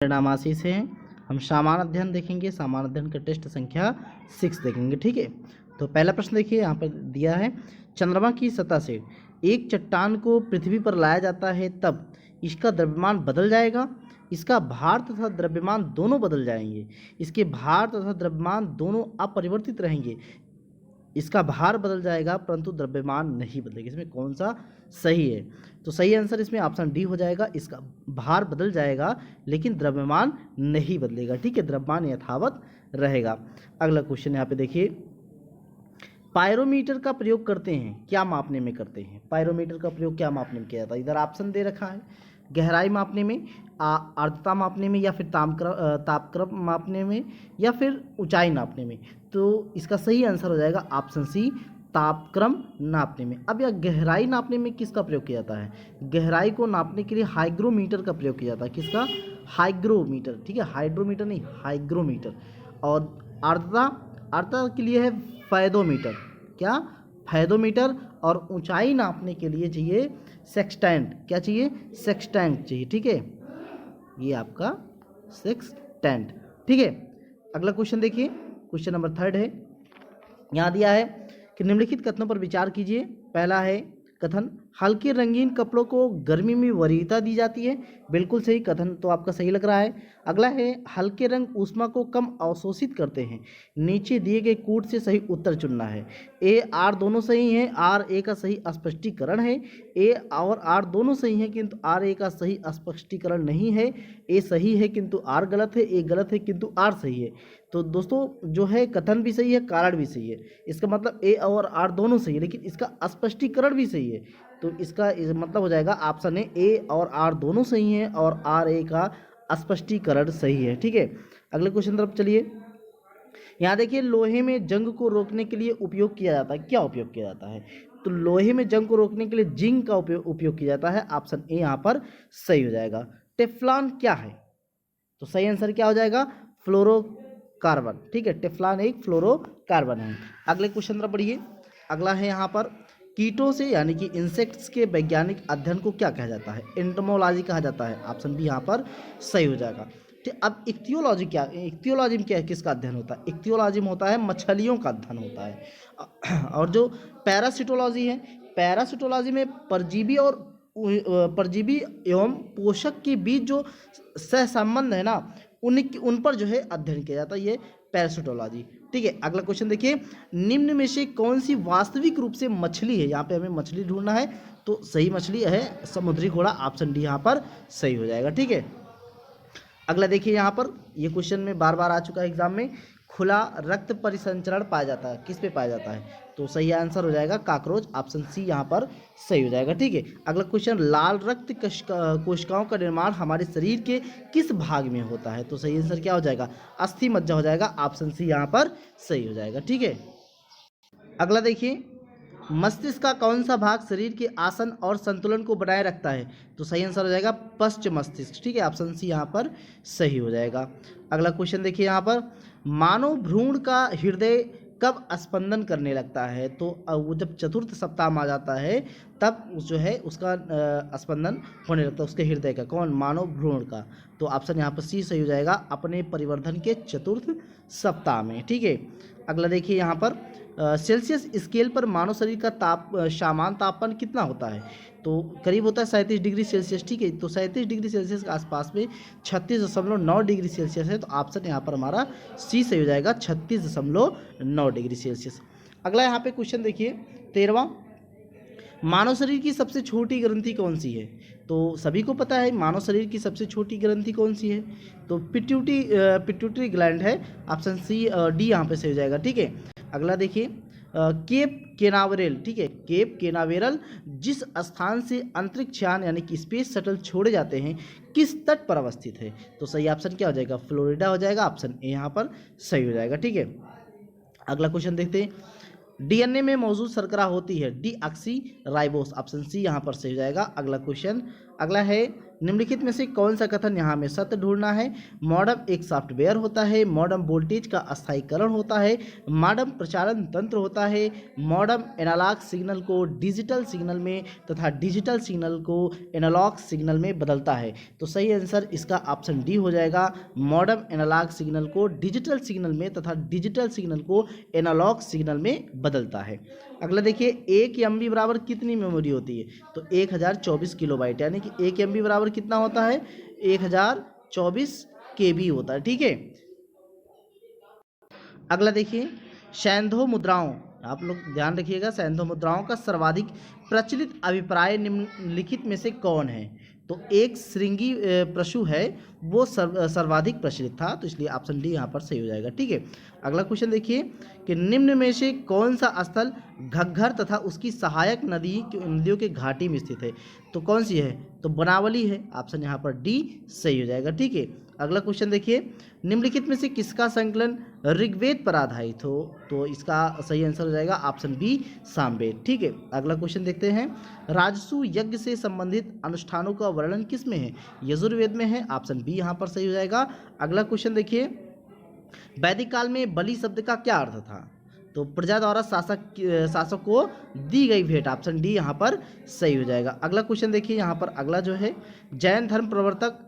मेरा नाम आशीष है। हम सामान्य अध्ययन देखेंगे, सामान्य अध्ययन का टेस्ट संख्या 6 देखेंगे। ठीक है, तो पहला प्रश्न देखिए, यहाँ पर दिया है चंद्रमा की सतह से एक चट्टान को पृथ्वी पर लाया जाता है तब इसका द्रव्यमान बदल जाएगा, इसका भार तथा द्रव्यमान दोनों बदल जाएंगे, इसके भार तथा द्रव्यमान दोनों अपरिवर्तित रहेंगे, इसका भार बदल जाएगा परंतु द्रव्यमान नहीं बदलेगा। इसमें कौन सा सही है? तो सही आंसर इसमें ऑप्शन डी हो जाएगा। इसका भार बदल जाएगा लेकिन द्रव्यमान नहीं बदलेगा। ठीक है, द्रव्यमान यथावत रहेगा। अगला क्वेश्चन यहाँ पे देखिए, पायरोमीटर का प्रयोग करते हैं क्या मापने में करते हैं? पायरोमीटर का प्रयोग क्या मापने में किया जाता है? इधर ऑप्शन दे रखा है, गहराई मापने में, आर्द्रता मापने में, या फिर तापक्रम मापने में, या फिर ऊंचाई नापने में। तो इसका सही आंसर हो जाएगा ऑप्शन सी, तापक्रम नापने में। अब यह गहराई नापने में किसका प्रयोग किया जाता है? गहराई को नापने के लिए हाइग्रोमीटर का प्रयोग किया जाता है। किसका? हाइग्रोमीटर। ठीक है, हाइड्रोमीटर नहीं, हाइग्रोमीटर। और आर्द्रता के लिए है फैदोमीटर। क्या? फैदोमीटर। और ऊंचाई नापने के लिए चाहिए सेक्सटेंट। क्या चाहिए? सेक्सटेंट चाहिए। ठीक है, ये आपका सेक्सटेंट। ठीक है, अगला क्वेश्चन देखिए, क्वेश्चन नंबर 3 है। यहाँ दिया है कि निम्नलिखित कथनों पर विचार कीजिए। पहला है कथन, हल्के रंगीन कपड़ों को गर्मी में वरीयता दी जाती है। बिल्कुल सही कथन, तो आपका सही लग रहा है। अगला है हल्के रंग ऊष्मा को कम अवशोषित करते हैं। नीचे दिए गए कूट से सही उत्तर चुनना है। ए आर दोनों सही हैं, आर ए का सही स्पष्टीकरण है। ए और आर दोनों सही हैं किंतु आर ए का सही स्पष्टीकरण नहीं है। ए सही है किंतु आर गलत है, ए गलत है किंतु आर सही है। तो दोस्तों जो है कथन भी सही है, कारण भी सही है। इसका मतलब ए और आर दोनों सही है लेकिन इसका स्पष्टीकरण भी सही है। तो इसका मतलब हो जाएगा ऑप्शन ए और आर दोनों सही हैं और आर ए का स्पष्टीकरण सही है। ठीक है, अगले क्वेश्चन तरफ चलिए। यहाँ देखिए, लोहे में जंग को रोकने के लिए उपयोग किया जाता है। क्या उपयोग किया जाता है? तो लोहे में जंग को रोकने के लिए जिंक का उपयोग किया जाता है। ऑप्शन ए यहाँ पर सही हो जाएगा। टेफ्लॉन क्या है? तो सही आंसर क्या हो जाएगा? फ्लोरोकार्बन। ठीक है, टेफ्लॉन एक फ्लोरोकार्बन है। अगले क्वेश्चन तरफ बढ़िए। अगला है यहाँ पर, कीटों से यानी कि इंसेक्ट्स के वैज्ञानिक अध्ययन को क्या कहा जाता है? एंटोमोलॉजी कहा जाता है। ऑप्शन बी यहाँ पर सही हो जाएगा। ठीक, अब इक्तियोलॉजी क्या? इक्तियोलॉजी में क्या, किसका अध्ययन होता है? इक्तियोलॉजी में होता है मछलियों का अध्ययन होता है। और जो पैरासिटोलॉजी है, पैरासिटोलॉजी में परजीवी और परजीवी एवं पोषक के बीच जो सहसंबंध है ना, उन पर जो है अध्ययन किया जाता है, ये पैरासिटोलॉजी। ठीक है, अगला क्वेश्चन देखिए, निम्न में से कौन सी वास्तविक रूप से मछली है? यहाँ पे हमें मछली ढूंढना है, तो सही मछली है समुद्री घोड़ा। ऑप्शन डी यहाँ पर सही हो जाएगा। ठीक है, अगला देखिए, यहाँ पर ये क्वेश्चन में बार बार आ चुका है एग्जाम में, खुला रक्त परिसंचरण पाया जाता है, किस पे पाया जाता है? तो सही आंसर हो जाएगा काकरोच। ऑप्शन सी यहाँ पर सही हो जाएगा। ठीक है, अगला क्वेश्चन, लाल रक्त कोशिकाओं का निर्माण हमारे शरीर के किस भाग में होता है? तो सही आंसर क्या हो जाएगा? अस्थि मज्जा हो जाएगा। ऑप्शन सी यहाँ पर सही हो जाएगा। ठीक है, अगला देखिए, मस्तिष्क का कौन सा भाग शरीर के आसन और संतुलन को बनाए रखता है? तो सही आंसर हो जाएगा पश्च मस्तिष्क। ठीक है, ऑप्शन सी यहाँ पर सही हो जाएगा। अगला क्वेश्चन देखिए, यहाँ पर मानव भ्रूण का हृदय कब स्पंदन करने लगता है? तो वो जब चतुर्थ सप्ताह में आ जाता है तब जो है उसका स्पंदन होने लगता है, उसके हृदय का। कौन? मानव भ्रूण का। तो ऑप्शन यहाँ पर सी सही हो जाएगा, अपने परिवर्धन के चतुर्थ सप्ताह में। ठीक है, अगला देखिए, यहाँ पर सेल्सियस स्केल पर मानव शरीर का सामान्य तापमान कितना होता है? तो करीब होता है 37 डिग्री सेल्सियस। ठीक है, तो 37 डिग्री सेल्सियस के आसपास में 36.9 डिग्री सेल्सियस है। तो ऑप्शन यहाँ पर हमारा सी सही हो जाएगा, 36.9 डिग्री सेल्सियस। अगला यहाँ पे क्वेश्चन देखिए, 13वां, मानव शरीर की सबसे छोटी ग्रंथि कौन सी है? तो सभी को पता है मानव शरीर की सबसे छोटी ग्रंथि कौन सी है? तो पिट्यूटरी ग्लैंड है। ऑप्शन सी डी यहाँ पे सही हो जाएगा। ठीक है, अगला देखिए, केप केनावेरल। ठीक है, केप केनावेरल जिस स्थान से अंतरिक्ष यान यानी कि स्पेस शटल छोड़े जाते हैं किस तट पर अवस्थित है? तो सही ऑप्शन क्या हो जाएगा? फ्लोरिडा हो जाएगा। ऑप्शन ए यहाँ पर सही हो जाएगा। ठीक है, अगला क्वेश्चन देखते हैं, डीएनए में मौजूद शर्करा होती है डीऑक्सी राइबोस। ऑप्शन सी यहाँ पर सही हो जाएगा। अगला क्वेश्चन, अगला है निम्नलिखित में से कौन सा कथन यहाँ में सत्य ढूंढना है। मॉडेम एक सॉफ्टवेयर होता है, मॉडेम वोल्टेज का अस्थायीकरण होता है, मॉडेम प्रचारण तंत्र होता है, मॉडेम एनालॉग सिग्नल को डिजिटल सिग्नल में तथा डिजिटल सिग्नल को एनालॉग सिग्नल में बदलता है। तो सही आंसर इसका ऑप्शन डी हो जाएगा। मॉडेम एनालॉग सिग्नल को डिजिटल सिग्नल में तथा डिजिटल सिग्नल को एनालॉग सिग्नल में बदलता है। अगला देखिए, 1 MB बराबर कितनी मेमोरी होती है। तो 1024 किलोबाइट, यानी कि 1 MB बराबर कितना होता है, 1024 KB होता है। ठीक है, अगला देखिए, सैंधो मुद्राओं, आप लोग ध्यान रखिएगा, सैंधो मुद्राओं का सर्वाधिक प्रचलित अभिप्राय निम्नलिखित में से कौन है। तो एक श्रृंगी प्रशु है, वो सर्वाधिक प्रचलित था, तो इसलिए ऑप्शन डी यहाँ पर सही हो जाएगा। ठीक है, अगला क्वेश्चन देखिए कि निम्न में से कौन सा स्थल घग्घर तथा उसकी सहायक नदियों के घाटी में स्थित है। तो कौन सी है, तो बनावली है, ऑप्शन यहाँ पर डी सही हो जाएगा। ठीक है, अगला क्वेश्चन देखिए, निम्नलिखित में से किसका संकलन ऋग्वेद पर आधारित हो। तो इसका सही आंसर हो जाएगा ऑप्शन बी सामवेद। ठीक है, अगला क्वेश्चन देखते हैं, राजसु यज्ञ से संबंधित अनुष्ठानों का वर्णन किस में है। यजुर्वेद में है, ऑप्शन बी यहाँ पर सही हो जाएगा। अगला क्वेश्चन देखिए, वैदिक काल में बलि शब्द का क्या अर्थ था। तो प्रजा द्वारा शासक को दी गई भेंट, ऑप्शन डी यहाँ पर सही हो जाएगा। अगला क्वेश्चन देखिए, यहाँ पर अगला जो है, जैन धर्म प्रवर्तक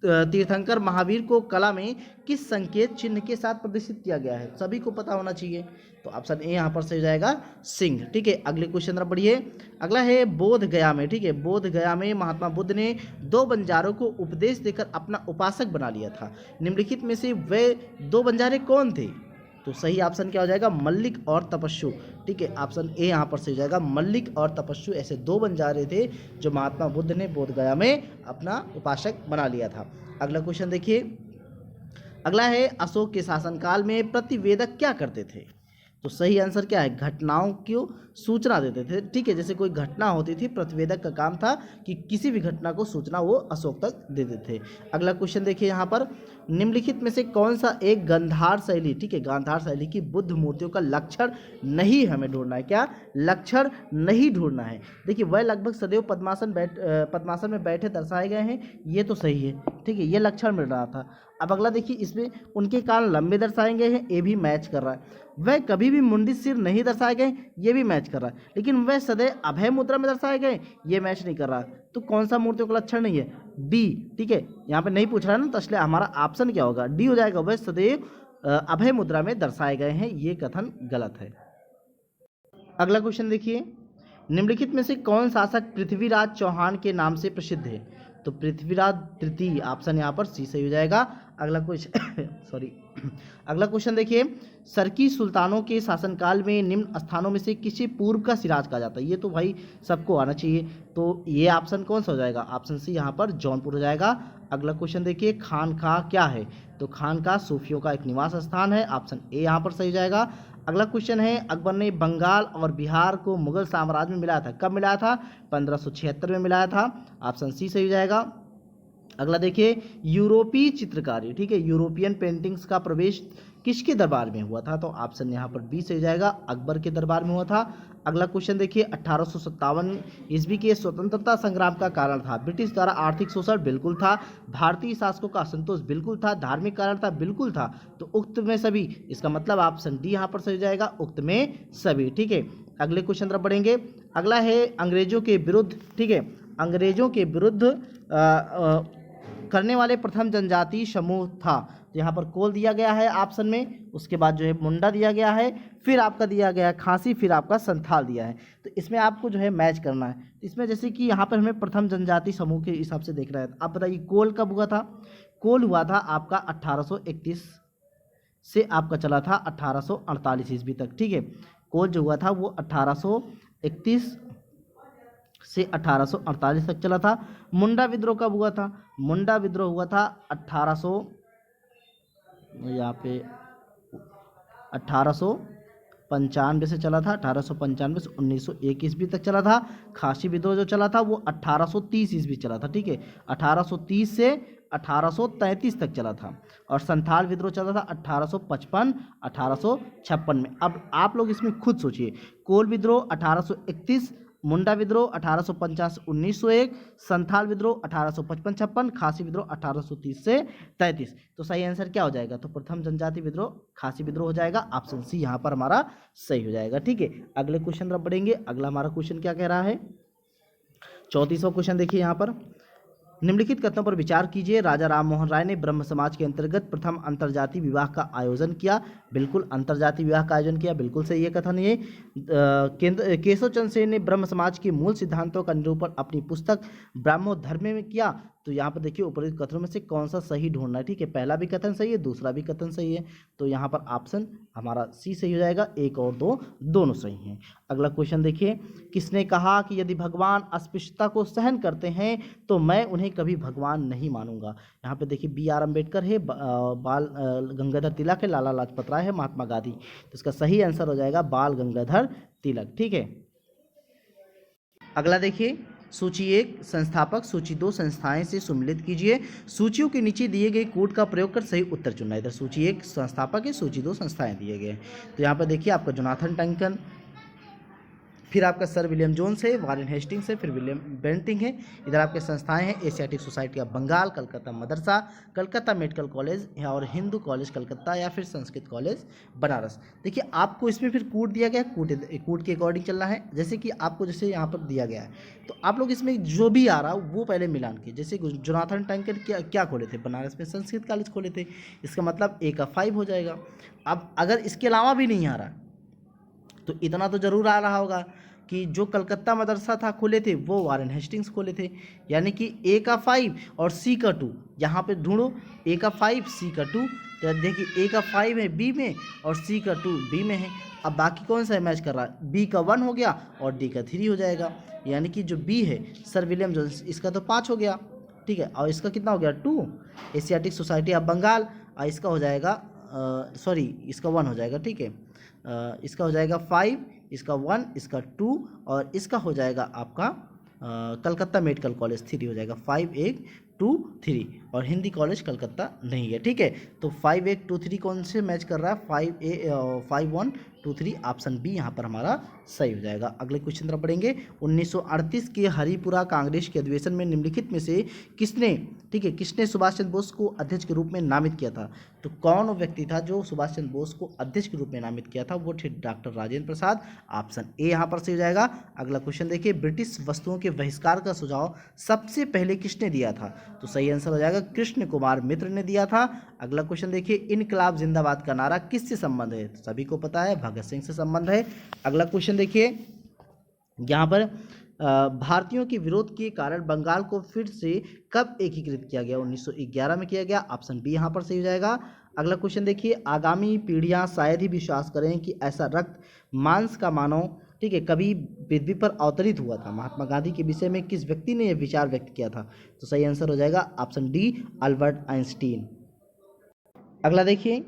तीर्थंकर महावीर को कला में किस संकेत चिन्ह के साथ प्रदर्शित किया गया है। सभी को पता होना चाहिए, तो ऑप्शन ए यहाँ पर सही हो जाएगा, सिंह। ठीक है, अगले क्वेश्चन तरफ बढ़िए। अगला है बोध गया में। ठीक है, बोध गया में महात्मा बुद्ध ने 2 बंजारों को उपदेश देकर अपना उपासक बना लिया था। निम्नलिखित में से वे 2 बंजारे कौन थे। तो सही ऑप्शन क्या हो जाएगा, मल्लिक और तपस्सु। ठीक है, ऑप्शन ए यहाँ पर सही हो जाएगा, मल्लिक और तपस्सु ऐसे 2 बंजारे थे जो महात्मा बुद्ध ने बोध गया में अपना उपासक बना लिया था। अगला क्वेश्चन देखिए, अगला है अशोक के शासनकाल में प्रतिवेदक क्या करते थे। तो सही आंसर क्या है, घटनाओं की सूचना देते थे। ठीक है, जैसे कोई घटना होती थी, प्रतिवेदक का काम था कि किसी भी घटना को सूचना वो अशोक तक देते थे। अगला क्वेश्चन देखिए, यहाँ पर निम्नलिखित में से कौन सा एक गांधार शैली, ठीक है, गांधार शैली की बुद्ध मूर्तियों का लक्षण नहीं हमें ढूंढना है। क्या लक्षण नहीं ढूंढना है। देखिए, वह लगभग सदैव पद्मासन में बैठे दर्शाए गए हैं, ये तो सही है। ठीक है, ये लक्षण मिल रहा था। अब अगला देखिए, इसमें उनके कान लंबे दर्शाए गए हैं, ये भी मैच कर रहा है। वह कभी भी मुंडित सिर नहीं दर्शाए गए, ये भी मैच कर रहा है। लेकिन वह सदैव अभय मुद्रा में दर्शाए गए, ये मैच नहीं कर रहा। तो कौन सा मूर्तियों का लक्षण नहीं है, डी। ठीक है, यहाँ पे नहीं पूछ रहा है ना, तो इसलिए हमारा ऑप्शन क्या होगा, डी हो जाएगा। वह सदैव अभय मुद्रा में दर्शाए गए हैं, ये कथन गलत है। अगला क्वेश्चन देखिए, निम्नलिखित में से कौन शासक पृथ्वीराज चौहान के नाम से प्रसिद्ध है। तो पृथ्वीराज तृतीय, ऑप्शन यहाँ पर सी सही हो जाएगा। अगला क्वेश्चन सॉरी अगला क्वेश्चन देखिए, सरकी सुल्तानों के शासनकाल में निम्न स्थानों में से किसे पूर्व का सिराज कहा जाता है। ये तो भाई सबको आना चाहिए, तो ये ऑप्शन कौन सा हो जाएगा, ऑप्शन सी यहाँ पर जौनपुर हो जाएगा। अगला क्वेश्चन देखिए, खानकाह क्या है। तो खानकाह सूफियों का एक निवास स्थान है, ऑप्शन ए यहाँ पर सही हो जाएगा। अगला क्वेश्चन है, अकबर ने बंगाल और बिहार को मुगल साम्राज्य में मिलाया था, कब मिलाया था, 1576 में मिलाया था, ऑप्शन सी सही हो जाएगा। अगला देखिए, यूरोपीय चित्रकारी, ठीक है, यूरोपियन पेंटिंग्स का प्रवेश किसके दरबार में हुआ था। तो ऑप्शन यहाँ पर बी सही हो जाएगा, अकबर के दरबार में हुआ था। अगला क्वेश्चन देखिए, 1857 ईस्वी के स्वतंत्रता संग्राम का कारण था। ब्रिटिश द्वारा आर्थिक शोषण बिल्कुल था, भारतीय शासकों का असंतोष बिल्कुल था, धार्मिक कारण था बिल्कुल था। तो उक्त में सभी, इसका मतलब ऑप्शन डी यहाँ पर सही हो जाएगा, उक्त में सभी। ठीक है, अगले क्वेश्चन तरफ बढ़ेंगे। अगला है अंग्रेजों के विरुद्ध, ठीक है, अंग्रेजों के विरुद्ध करने वाले प्रथम जनजाति समूह था। तो यहाँ पर कोल दिया गया है ऑप्शन में, उसके बाद जो है मुंडा दिया गया है, फिर आपका दिया गया है खासी, फिर आपका संथाल दिया है। तो इसमें आपको जो है मैच करना है। इसमें जैसे कि यहाँ पर हमें प्रथम जनजाति समूह के हिसाब से देख रहा है। आप बताइए कोल कब हुआ था। कोल हुआ था आपका 1831 से आपका चला था 1848 ईस्वी तक। ठीक है, कोल जो हुआ था वो 1831 से 1848 तक चला था। मुंडा विद्रोह कब हुआ था। मुंडा विद्रोह हुआ था 1895 से चला था, 1895 से 1901 ईस्वी तक चला था। खासी विद्रोह जो चला था वो 1830 ईस्वी चला था। ठीक है, 1830 से 1833 तक चला था। और संथाल विद्रोह चला था 1855 1856 में। अब आप लोग इसमें खुद सोचिए, कोल विद्रोह 1831 मुंडा विद्रोह 1850-1901, संथाल विद्रोह 1855-56, खासी विद्रोह 1830 से 33। तो सही आंसर क्या हो जाएगा? तो प्रथम जनजाति विद्रोह खासी विद्रोह हो जाएगा, ऑप्शन सी यहाँ पर हमारा सही हो जाएगा। ठीक है, अगले क्वेश्चन तरफ बढ़ेंगे। अगला हमारा क्वेश्चन क्या कह रहा है? 34वां क्वेश्चन देखिए यहाँ पर, निम्नलिखित कथनों पर विचार कीजिए। राजा राम मोहन राय ने ब्रह्म समाज के अंतर्गत प्रथम अंतरजातीय विवाह का आयोजन किया। बिल्कुल, अंतरजातीय विवाह का आयोजन किया, बिल्कुल सही है कथन ये। केशव चंद्र सेन ने ब्रह्म समाज के मूल सिद्धांतों का निरूपण अपनी पुस्तक ब्रह्मोधर्म में किया। तो यहाँ पर देखिए उपरोक्त कथनों में से कौन सा सही ढूंढना है। ठीक है, पहला भी कथन सही है, दूसरा भी कथन सही है, तो यहाँ पर ऑप्शन हमारा सी सही हो जाएगा। एक और दो दोनों सही हैं। अगला क्वेश्चन देखिए, किसने कहा कि यदि भगवान अस्पृश्यता को सहन करते हैं तो मैं उन्हें कभी भगवान नहीं मानूंगा? यहाँ पे देखिए B.R. अम्बेडकर है, बाल गंगाधर तिलक है, लाला लाजपत राय है, महात्मा गांधी। तो इसका सही आंसर हो जाएगा बाल गंगाधर तिलक। ठीक है, अगला देखिए, सूची 1 संस्थापक, सूची 2 संस्थाएं से सुमेलित कीजिए। सूचियों के नीचे दिए गए कोड का प्रयोग कर सही उत्तर चुनना है। इधर सूची 1 संस्थापक है, सूची 2 संस्थाएं दिए गए हैं। तो यहाँ पर देखिए आपका जोनाथन डंकन, फिर आपका सर विलियम जोन्स है, वारेन हेस्टिंग्स है, फिर विलियम बेंटिंग है। इधर आपके संस्थाएं हैं Asiatic Society of Bengal, Calcutta मदरसा, कलकत्ता मेडिकल कॉलेज और हिंदू कॉलेज कलकत्ता या फिर संस्कृत कॉलेज बनारस। देखिए आपको इसमें फिर कोड दिया गया है, कोड के अकॉर्डिंग चलना है। जैसे कि आपको जैसे यहाँ पर दिया गया है तो आप लोग इसमें जो भी आ रहा वो पहले मिलान की। जैसे जोनाथन डंकन क्या खोले थे? बनारस में संस्कृत कॉलेज खोले थे, इसका मतलब A का 5 हो जाएगा। अब अगर इसके अलावा भी नहीं आ रहा तो इतना तो जरूर आ रहा होगा कि जो कलकत्ता मदरसा था खोले थे वो वारेन हेस्टिंग्स खोले थे, यानी कि A का 5 और C का 2। यहाँ पे ढूंढो, A का 5 C का 2, तो देखिए A का 5 है B में और C का 2 B में है। अब बाकी कौन सा मैच कर रहा है? B का 1 हो गया और D का 3 हो जाएगा, यानी कि जो B है सर विलियम जोन्स, इसका तो 5 हो गया। ठीक है, और इसका कितना हो गया? 2, एशियाटिक सोसाइटी ऑफ बंगाल, और इसका हो जाएगा सॉरी इसका 1 हो जाएगा। ठीक है, इसका हो जाएगा 5, इसका 1, इसका 2 और इसका हो जाएगा आपका कलकत्ता मेडिकल कॉलेज 3 हो जाएगा। 5 1 2 3 और हिंदी कॉलेज कलकत्ता नहीं है। ठीक है, तो 5 1 2 3 कौन से मैच कर रहा है? 5 1 2 3, ऑप्शन बी यहाँ पर हमारा सही हो जाएगा। अगले क्वेश्चन तरफ पढ़ेंगे। 1938 के हरिपुरा कांग्रेस के अधिवेशन में निम्नलिखित में से किसने, ठीक है, किसने सुभाष चंद्र बोस को अध्यक्ष के रूप में नामित किया था? तो कौन वो व्यक्ति था जो सुभाष चंद्र बोस को अध्यक्ष के रूप में नामित किया था? वो थे doctor Rajendra Prasad, option A यहाँ पर सही हो जाएगा। अगला क्वेश्चन देखिए, ब्रिटिश वस्तुओं के बहिष्कार का सुझाव सबसे पहले किसने दिया था? तो सही आंसर हो जाएगा कृष्ण कुमार मित्र ने दिया था। अगला क्वेश्चन देखिए, इनकलाब जिंदाबाद का नारा किससे संबंध है? तो सभी को पता है भगत सिंह से संबंध है। अगला क्वेश्चन देखिए, यहाँ पर भारतीयों के विरोध के कारण बंगाल को फिर से कब एकीकृत किया गया? 1911 में किया गया, ऑप्शन बी यहाँ पर सही हो जाएगा। अगला क्वेश्चन देखिए, आगामी पीढ़ियां शायद ही विश्वास करें कि ऐसा रक्त मांस का मानव, ठीक है, कभी पृथ्वी पर अवतरित हुआ था। महात्मा गांधी के विषय में किस व्यक्ति ने यह विचार व्यक्त किया था? तो सही आंसर हो जाएगा ऑप्शन डी, अल्बर्ट आइंस्टीन। अगला देखिए,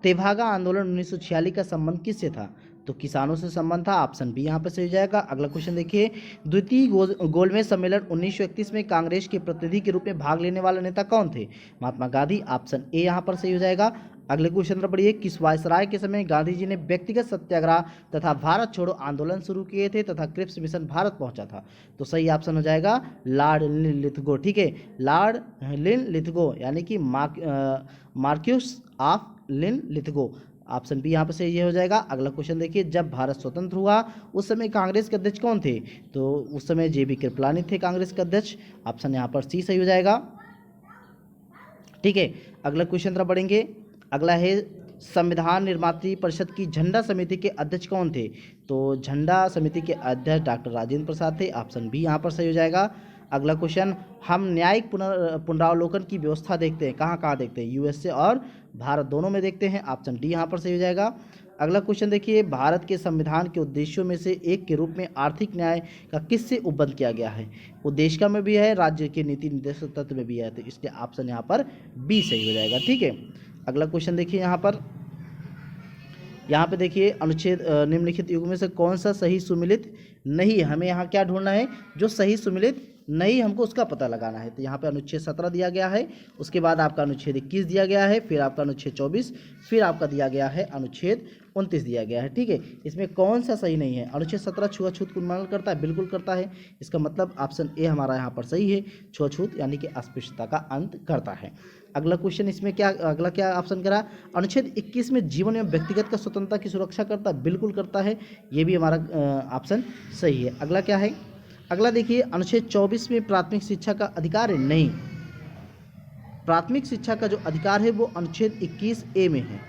तेभागा आंदोलन 1946 का संबंध किससे था? तो किसानों से संबंध था, ऑप्शन बी यहाँ पर सही हो जाएगा। अगला क्वेश्चन देखिए, द्वितीय गोलमेज सम्मेलन 1931 में कांग्रेस के प्रतिनिधि के रूप में भाग लेने वाला नेता कौन थे? महात्मा गांधी, ऑप्शन ए यहाँ पर सही हो जाएगा। अगले क्वेश्चन पर पढ़िए, किस वायसराय के समय गांधी जी ने व्यक्तिगत सत्याग्रह तथा भारत छोड़ो आंदोलन शुरू किए थे तथा क्रिप्स मिशन भारत पहुंचा था? तो सही ऑप्शन हो जाएगा लॉर्ड लिथगो। ठीक है, लॉर्ड लिन लिथगो यानी कि marquess of Linlithgow, option B यहाँ पर सही हो जाएगा। अगला क्वेश्चन देखिए, जब भारत स्वतंत्र हुआ उस समय कांग्रेस के अध्यक्ष कौन थे? तो उस समय JB कृपलानी थे कांग्रेस के अध्यक्ष, ऑप्शन यहाँ पर सी सही हो जाएगा। ठीक है, अगला क्वेश्चन तरफ बढ़ेंगे। अगला है, संविधान निर्मात्री परिषद की झंडा समिति के अध्यक्ष कौन थे? तो झंडा समिति के अध्यक्ष डॉक्टर राजेंद्र प्रसाद थे, ऑप्शन बी यहाँ पर सही हो जाएगा। अगला क्वेश्चन, हम न्यायिक पुनरावलोकन की व्यवस्था देखते हैं, कहाँ कहाँ देखते हैं? USA और भारत दोनों में देखते हैं, ऑप्शन डी यहाँ पर सही हो जाएगा। अगला क्वेश्चन देखिए, भारत के संविधान के उद्देश्यों में से एक के रूप में आर्थिक न्याय का किससे उपबंध किया गया है? उद्देशिका में भी है, राज्य के नीति निर्देशक तत्व में भी है, तो इसलिए ऑप्शन यहाँ पर बी सही हो जाएगा। ठीक है, अगला क्वेश्चन देखिए, यहाँ पे देखिए, अनुच्छेद निम्नलिखित युग में से कौन सा सही सुमिलित नहीं है? हमें यहाँ क्या ढूंढना है? जो सही सुमिलित नहीं, हमको उसका पता लगाना है। तो यहाँ पे अनुच्छेद 17 दिया गया है, उसके बाद आपका अनुच्छेद 21 दिया गया है, फिर आपका अनुच्छेद 24, फिर आपका दिया गया है अनुच्छेद 29 दिया गया है। ठीक है, इसमें कौन सा सही नहीं है? अनुच्छेद 17 छुआछूत को उन्मूलन करता है, बिल्कुल करता है। इसका मतलब ऑप्शन ए हमारा यहाँ पर सही है, छुआछूत यानी कि अस्पृश्यता का अंत करता है। अगला क्वेश्चन इसमें क्या, अगला क्या ऑप्शन करा? अनुच्छेद 21 में जीवन एवं व्यक्तिगत का स्वतंत्रता की सुरक्षा करता है, बिल्कुल करता है, ये भी हमारा ऑप्शन सही है। अगला क्या है? अगला देखिए, अनुच्छेद 24 में प्राथमिक शिक्षा का अधिकार है, नहीं। प्राथमिक शिक्षा का जो अधिकार है वो अनुच्छेद 21A में है।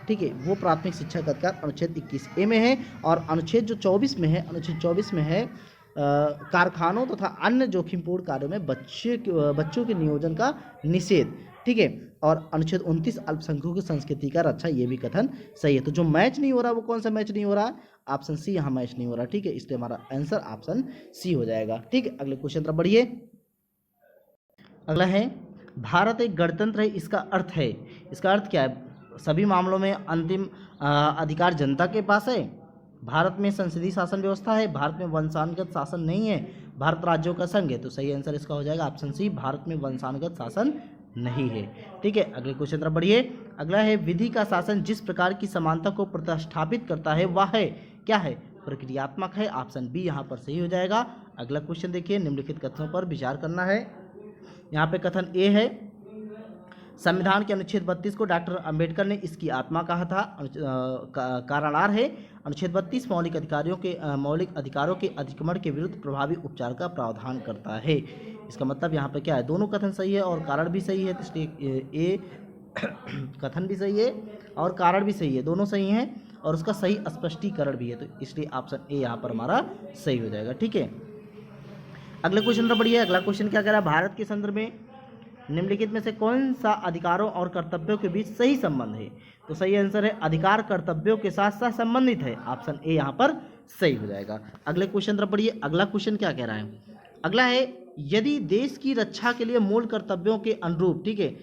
ठीक है, वो प्राथमिक शिक्षा का अधिकार अनुच्छेद 21A में है। और अनुच्छेद जो 24 में है, अनुच्छेद 24 में है कारखानों तथा अन्य जोखिमपूर्ण कार्यों में बच्चों के नियोजन का निषेध। ठीक है, और अनुच्छेद 29 अल्पसंख्यकों की संस्कृति का रक्षा, ये भी कथन सही है। तो जो मैच नहीं हो रहा वो कौन सा मैच नहीं हो रहा? ऑप्शन सी यहाँ मैच नहीं हो रहा। ठीक है, इसलिए हमारा आंसर ऑप्शन सी हो जाएगा। ठीक है, अगले क्वेश्चन तरफ बढ़िए। अगला है, भारत एक गणतंत्र है, इसका अर्थ है, इसका अर्थ क्या है? सभी मामलों में अंतिम अधिकार जनता के पास है, भारत में संसदीय शासन व्यवस्था है, भारत में वंशानुगत शासन नहीं है, भारत राज्यों का संघ है। तो सही आंसर इसका हो जाएगा ऑप्शन सी, भारत में वंशानुगत शासन नहीं है। ठीक है, अगले क्वेश्चन तरफ बढ़िए। अगला है, विधि का शासन जिस प्रकार की समानता को प्रतिष्ठापित करता है वह है, क्या है? प्रक्रियात्मक है, ऑप्शन बी यहाँ पर सही हो जाएगा। अगला क्वेश्चन देखिए, निम्नलिखित कथनों पर विचार करना है। यहाँ पे कथन ए है, संविधान के अनुच्छेद 32 को डॉक्टर अंबेडकर ने इसकी आत्मा कहा था। कारण आर है, अनुच्छेद 32 मौलिक अधिकारों के अतिक्रमण के विरुद्ध प्रभावी उपचार का प्रावधान करता है। इसका मतलब यहाँ पे क्या है? दोनों कथन सही है और कारण भी सही है, तो इसलिए ए कथन भी सही है और कारण भी सही है, दोनों सही हैं और उसका सही स्पष्टीकरण भी है, तो इसलिए ऑप्शन ए यहाँ पर हमारा सही हो जाएगा। ठीक है, अगले क्वेश्चन पर बढ़िए। अगला क्वेश्चन क्या कह रहा है? भारत के संदर्भ में निम्नलिखित में से कौन सा अधिकारों और कर्तव्यों के बीच सही संबंध है? तो सही आंसर है, अधिकार कर्तव्यों के साथ साथ संबंधित है, ऑप्शन ए यहाँ पर सही हो जाएगा। अगले क्वेश्चन तरफ बढ़िए। अगला क्वेश्चन क्या कह रहा है? अगला है, यदि देश की रक्षा के लिए मूल कर्तव्यों के अनुरूप, ठीक है,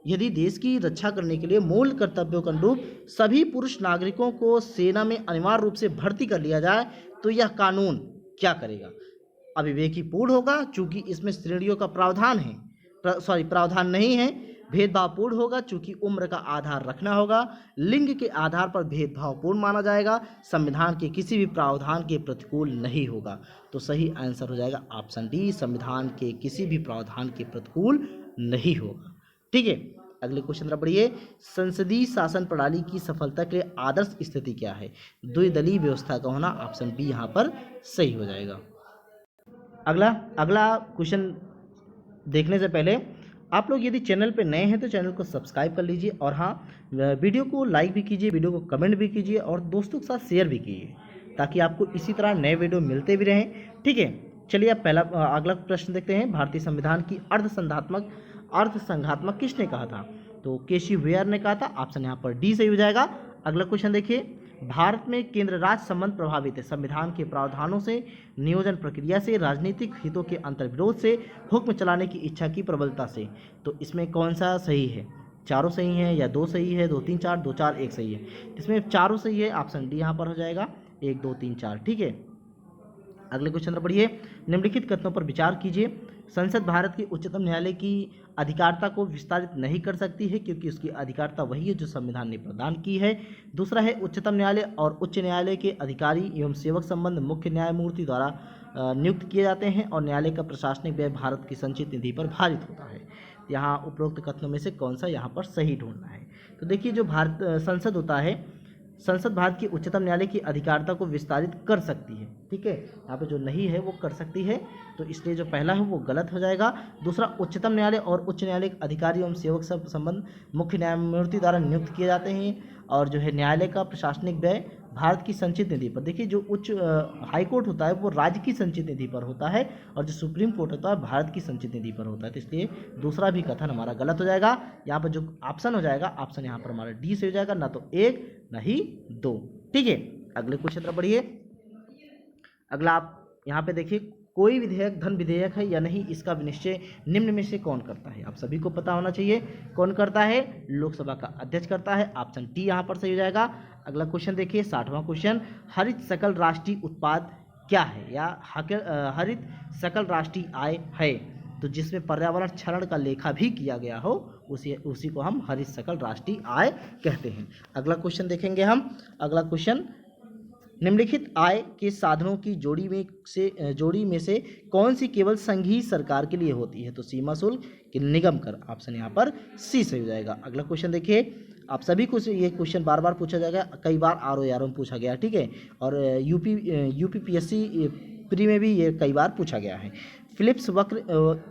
यदि देश की रक्षा करने के लिए मूल कर्तव्यों के अनुरूप सभी पुरुष नागरिकों को सेना में अनिवार्य रूप से भर्ती कर लिया जाए तो यह कानून क्या करेगा? अविवेकीपूर्ण होगा, चूंकि इसमें श्रेणियों का प्रावधान है, प्रावधान नहीं है। भेदभावपूर्ण होगा, चूंकि उम्र का आधार रखना होगा। लिंग के आधार पर भेदभावपूर्ण माना जाएगा। संविधान के किसी भी प्रावधान के प्रतिकूल नहीं होगा। तो सही आंसर हो जाएगा ऑप्शन डी, संविधान के किसी भी प्रावधान के प्रतिकूल नहीं होगा। ठीक है, अगले क्वेश्चन तरफ बढ़िए। संसदीय शासन प्रणाली की सफलता के लिए आदर्श स्थिति क्या है? द्विदलीय व्यवस्था का होना, ऑप्शन बी यहाँ पर सही हो जाएगा। अगला क्वेश्चन देखने से पहले आप लोग यदि चैनल पे नए हैं तो चैनल को सब्सक्राइब कर लीजिए और हाँ, वीडियो को लाइक भी कीजिए, वीडियो को कमेंट भी कीजिए और दोस्तों के साथ शेयर भी कीजिए ताकि आपको इसी तरह नए वीडियो मिलते भी रहें। ठीक है, चलिए अब अगला प्रश्न देखते हैं। भारतीय संविधान की अर्थसंघात्मक किसने कहा था? तो केसी वेयर ने कहा था, ऑप्शन यहाँ पर डी सही हो जाएगा। अगला क्वेश्चन देखिए, भारत में केंद्र राज्य संबंध प्रभावित है संविधान के प्रावधानों से, नियोजन प्रक्रिया से, राजनीतिक हितों के अंतर्विरोध से, हुक्म चलाने की इच्छा की प्रबलता से। तो इसमें कौन सा सही है? चारों सही हैं या दो सही है? 2 3 4, 2 4 1 सही है। इसमें चारों सही है, ऑप्शन डी यहाँ पर हो जाएगा, 1 2 3 4। ठीक है, अगले क्वेश्चन पर बढ़िए। निम्नलिखित कथनों पर विचार कीजिए। संसद भारत के उच्चतम न्यायालय की अधिकारिता को विस्तारित नहीं कर सकती है क्योंकि उसकी अधिकारिता वही है जो संविधान ने प्रदान की है। दूसरा है, उच्चतम न्यायालय और उच्च न्यायालय के अधिकारी एवं सेवक संबंध मुख्य न्यायमूर्ति द्वारा नियुक्त किए जाते हैं और न्यायालय का प्रशासनिक व्यय भारत की संचित निधि पर भारित होता है। यहाँ उपरोक्त कथनों में से कौन सा यहाँ पर सही ढूंढना है? तो देखिए, जो संसद होता है, संसद भारत की उच्चतम न्यायालय की अधिकारिता को विस्तारित कर सकती है। ठीक है, यहाँ पे जो नहीं है वो कर सकती है, तो इसलिए जो पहला है वो गलत हो जाएगा। दूसरा, उच्चतम न्यायालय और उच्च न्यायालय के अधिकारी एवं सेवक संबंध मुख्य न्यायमूर्ति द्वारा नियुक्त किए जाते हैं और जो है न्यायालय का प्रशासनिक व्यय भारत की संचित निधि पर। देखिए, जो उच्च हाई कोर्ट होता है वो राज्य की संचित निधि पर होता है और जो सुप्रीम कोर्ट होता है भारत की संचित निधि पर होता है, तो इसलिए दूसरा भी कथन हमारा गलत हो जाएगा। यहाँ पर जो ऑप्शन हो जाएगा, ऑप्शन यहाँ पर हमारा डी से हो जाएगा, ना तो 1 ना ही 2। ठीक है, अगले क्वेश्चन तरफ बढ़िए। अगला आप यहाँ पे देखिए, कोई विधेयक धन विधेयक है या नहीं, इसका विनिश्चय निम्न में से कौन करता है? आप सभी को पता होना चाहिए कौन करता है। लोकसभा का अध्यक्ष करता है, ऑप्शन डी यहाँ पर सही हो जाएगा। अगला क्वेश्चन देखिए, 60वां क्वेश्चन, हरित सकल राष्ट्रीय उत्पाद क्या है, या हरित सकल राष्ट्रीय आय है, तो जिसमें पर्यावरण क्षरण का लेखा भी किया गया हो उसी उसी को हम हरित सकल राष्ट्रीय आय कहते हैं। अगला क्वेश्चन देखेंगे हम। अगला क्वेश्चन, निम्नलिखित आय के साधनों की जोड़ी में से कौन सी केवल संघीय सरकार के लिए होती है, तो सीमा शुल्क कि निगम कर, ऑप्शन यहाँ पर सी सही हो जाएगा। अगला क्वेश्चन देखिए, आप सभी को ये क्वेश्चन बार बार पूछा जाएगा, कई बार RO में पूछा गया, ठीक है, और UPPSC प्री में भी ये कई बार पूछा गया है। फिलिप्स वक्र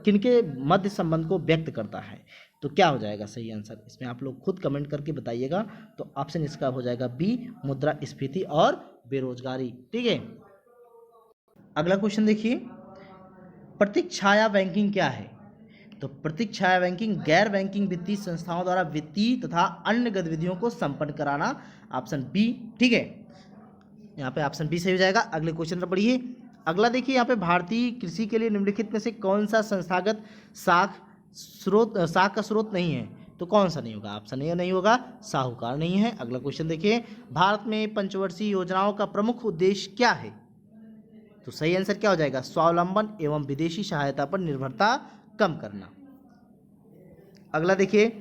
किनके मध्य संबंध को व्यक्त करता है, तो क्या हो जाएगा सही आंसर, इसमें आप लोग खुद कमेंट करके बताइएगा। तो ऑप्शन इसका हो जाएगा बी, मुद्रास्फीति और बेरोजगारी, ठीक है। अगला क्वेश्चन देखिए, प्रतीक छाया बैंकिंग क्या है, तो प्रतीक छाया बैंकिंग गैर बैंकिंग वित्तीय संस्थाओं द्वारा वित्तीय तथा अन्य गतिविधियों को संपन्न कराना, ऑप्शन बी, ठीक है, यहाँ पे ऑप्शन बी सही हो जाएगा। अगले क्वेश्चन पर पढ़िए। अगला देखिए, यहाँ पे भारतीय कृषि के लिए निम्नलिखित में से कौन सा संस्थागत साख का स्रोत नहीं है, तो कौन सा नहीं होगा, ऑप्शन ए नहीं होगा, साहूकार नहीं है। अगला क्वेश्चन देखिए, भारत में पंचवर्षीय योजनाओं का प्रमुख उद्देश्य क्या है, तो सही आंसर क्या हो जाएगा, स्वावलंबन एवं विदेशी सहायता पर निर्भरता कम करना। अगला देखिए,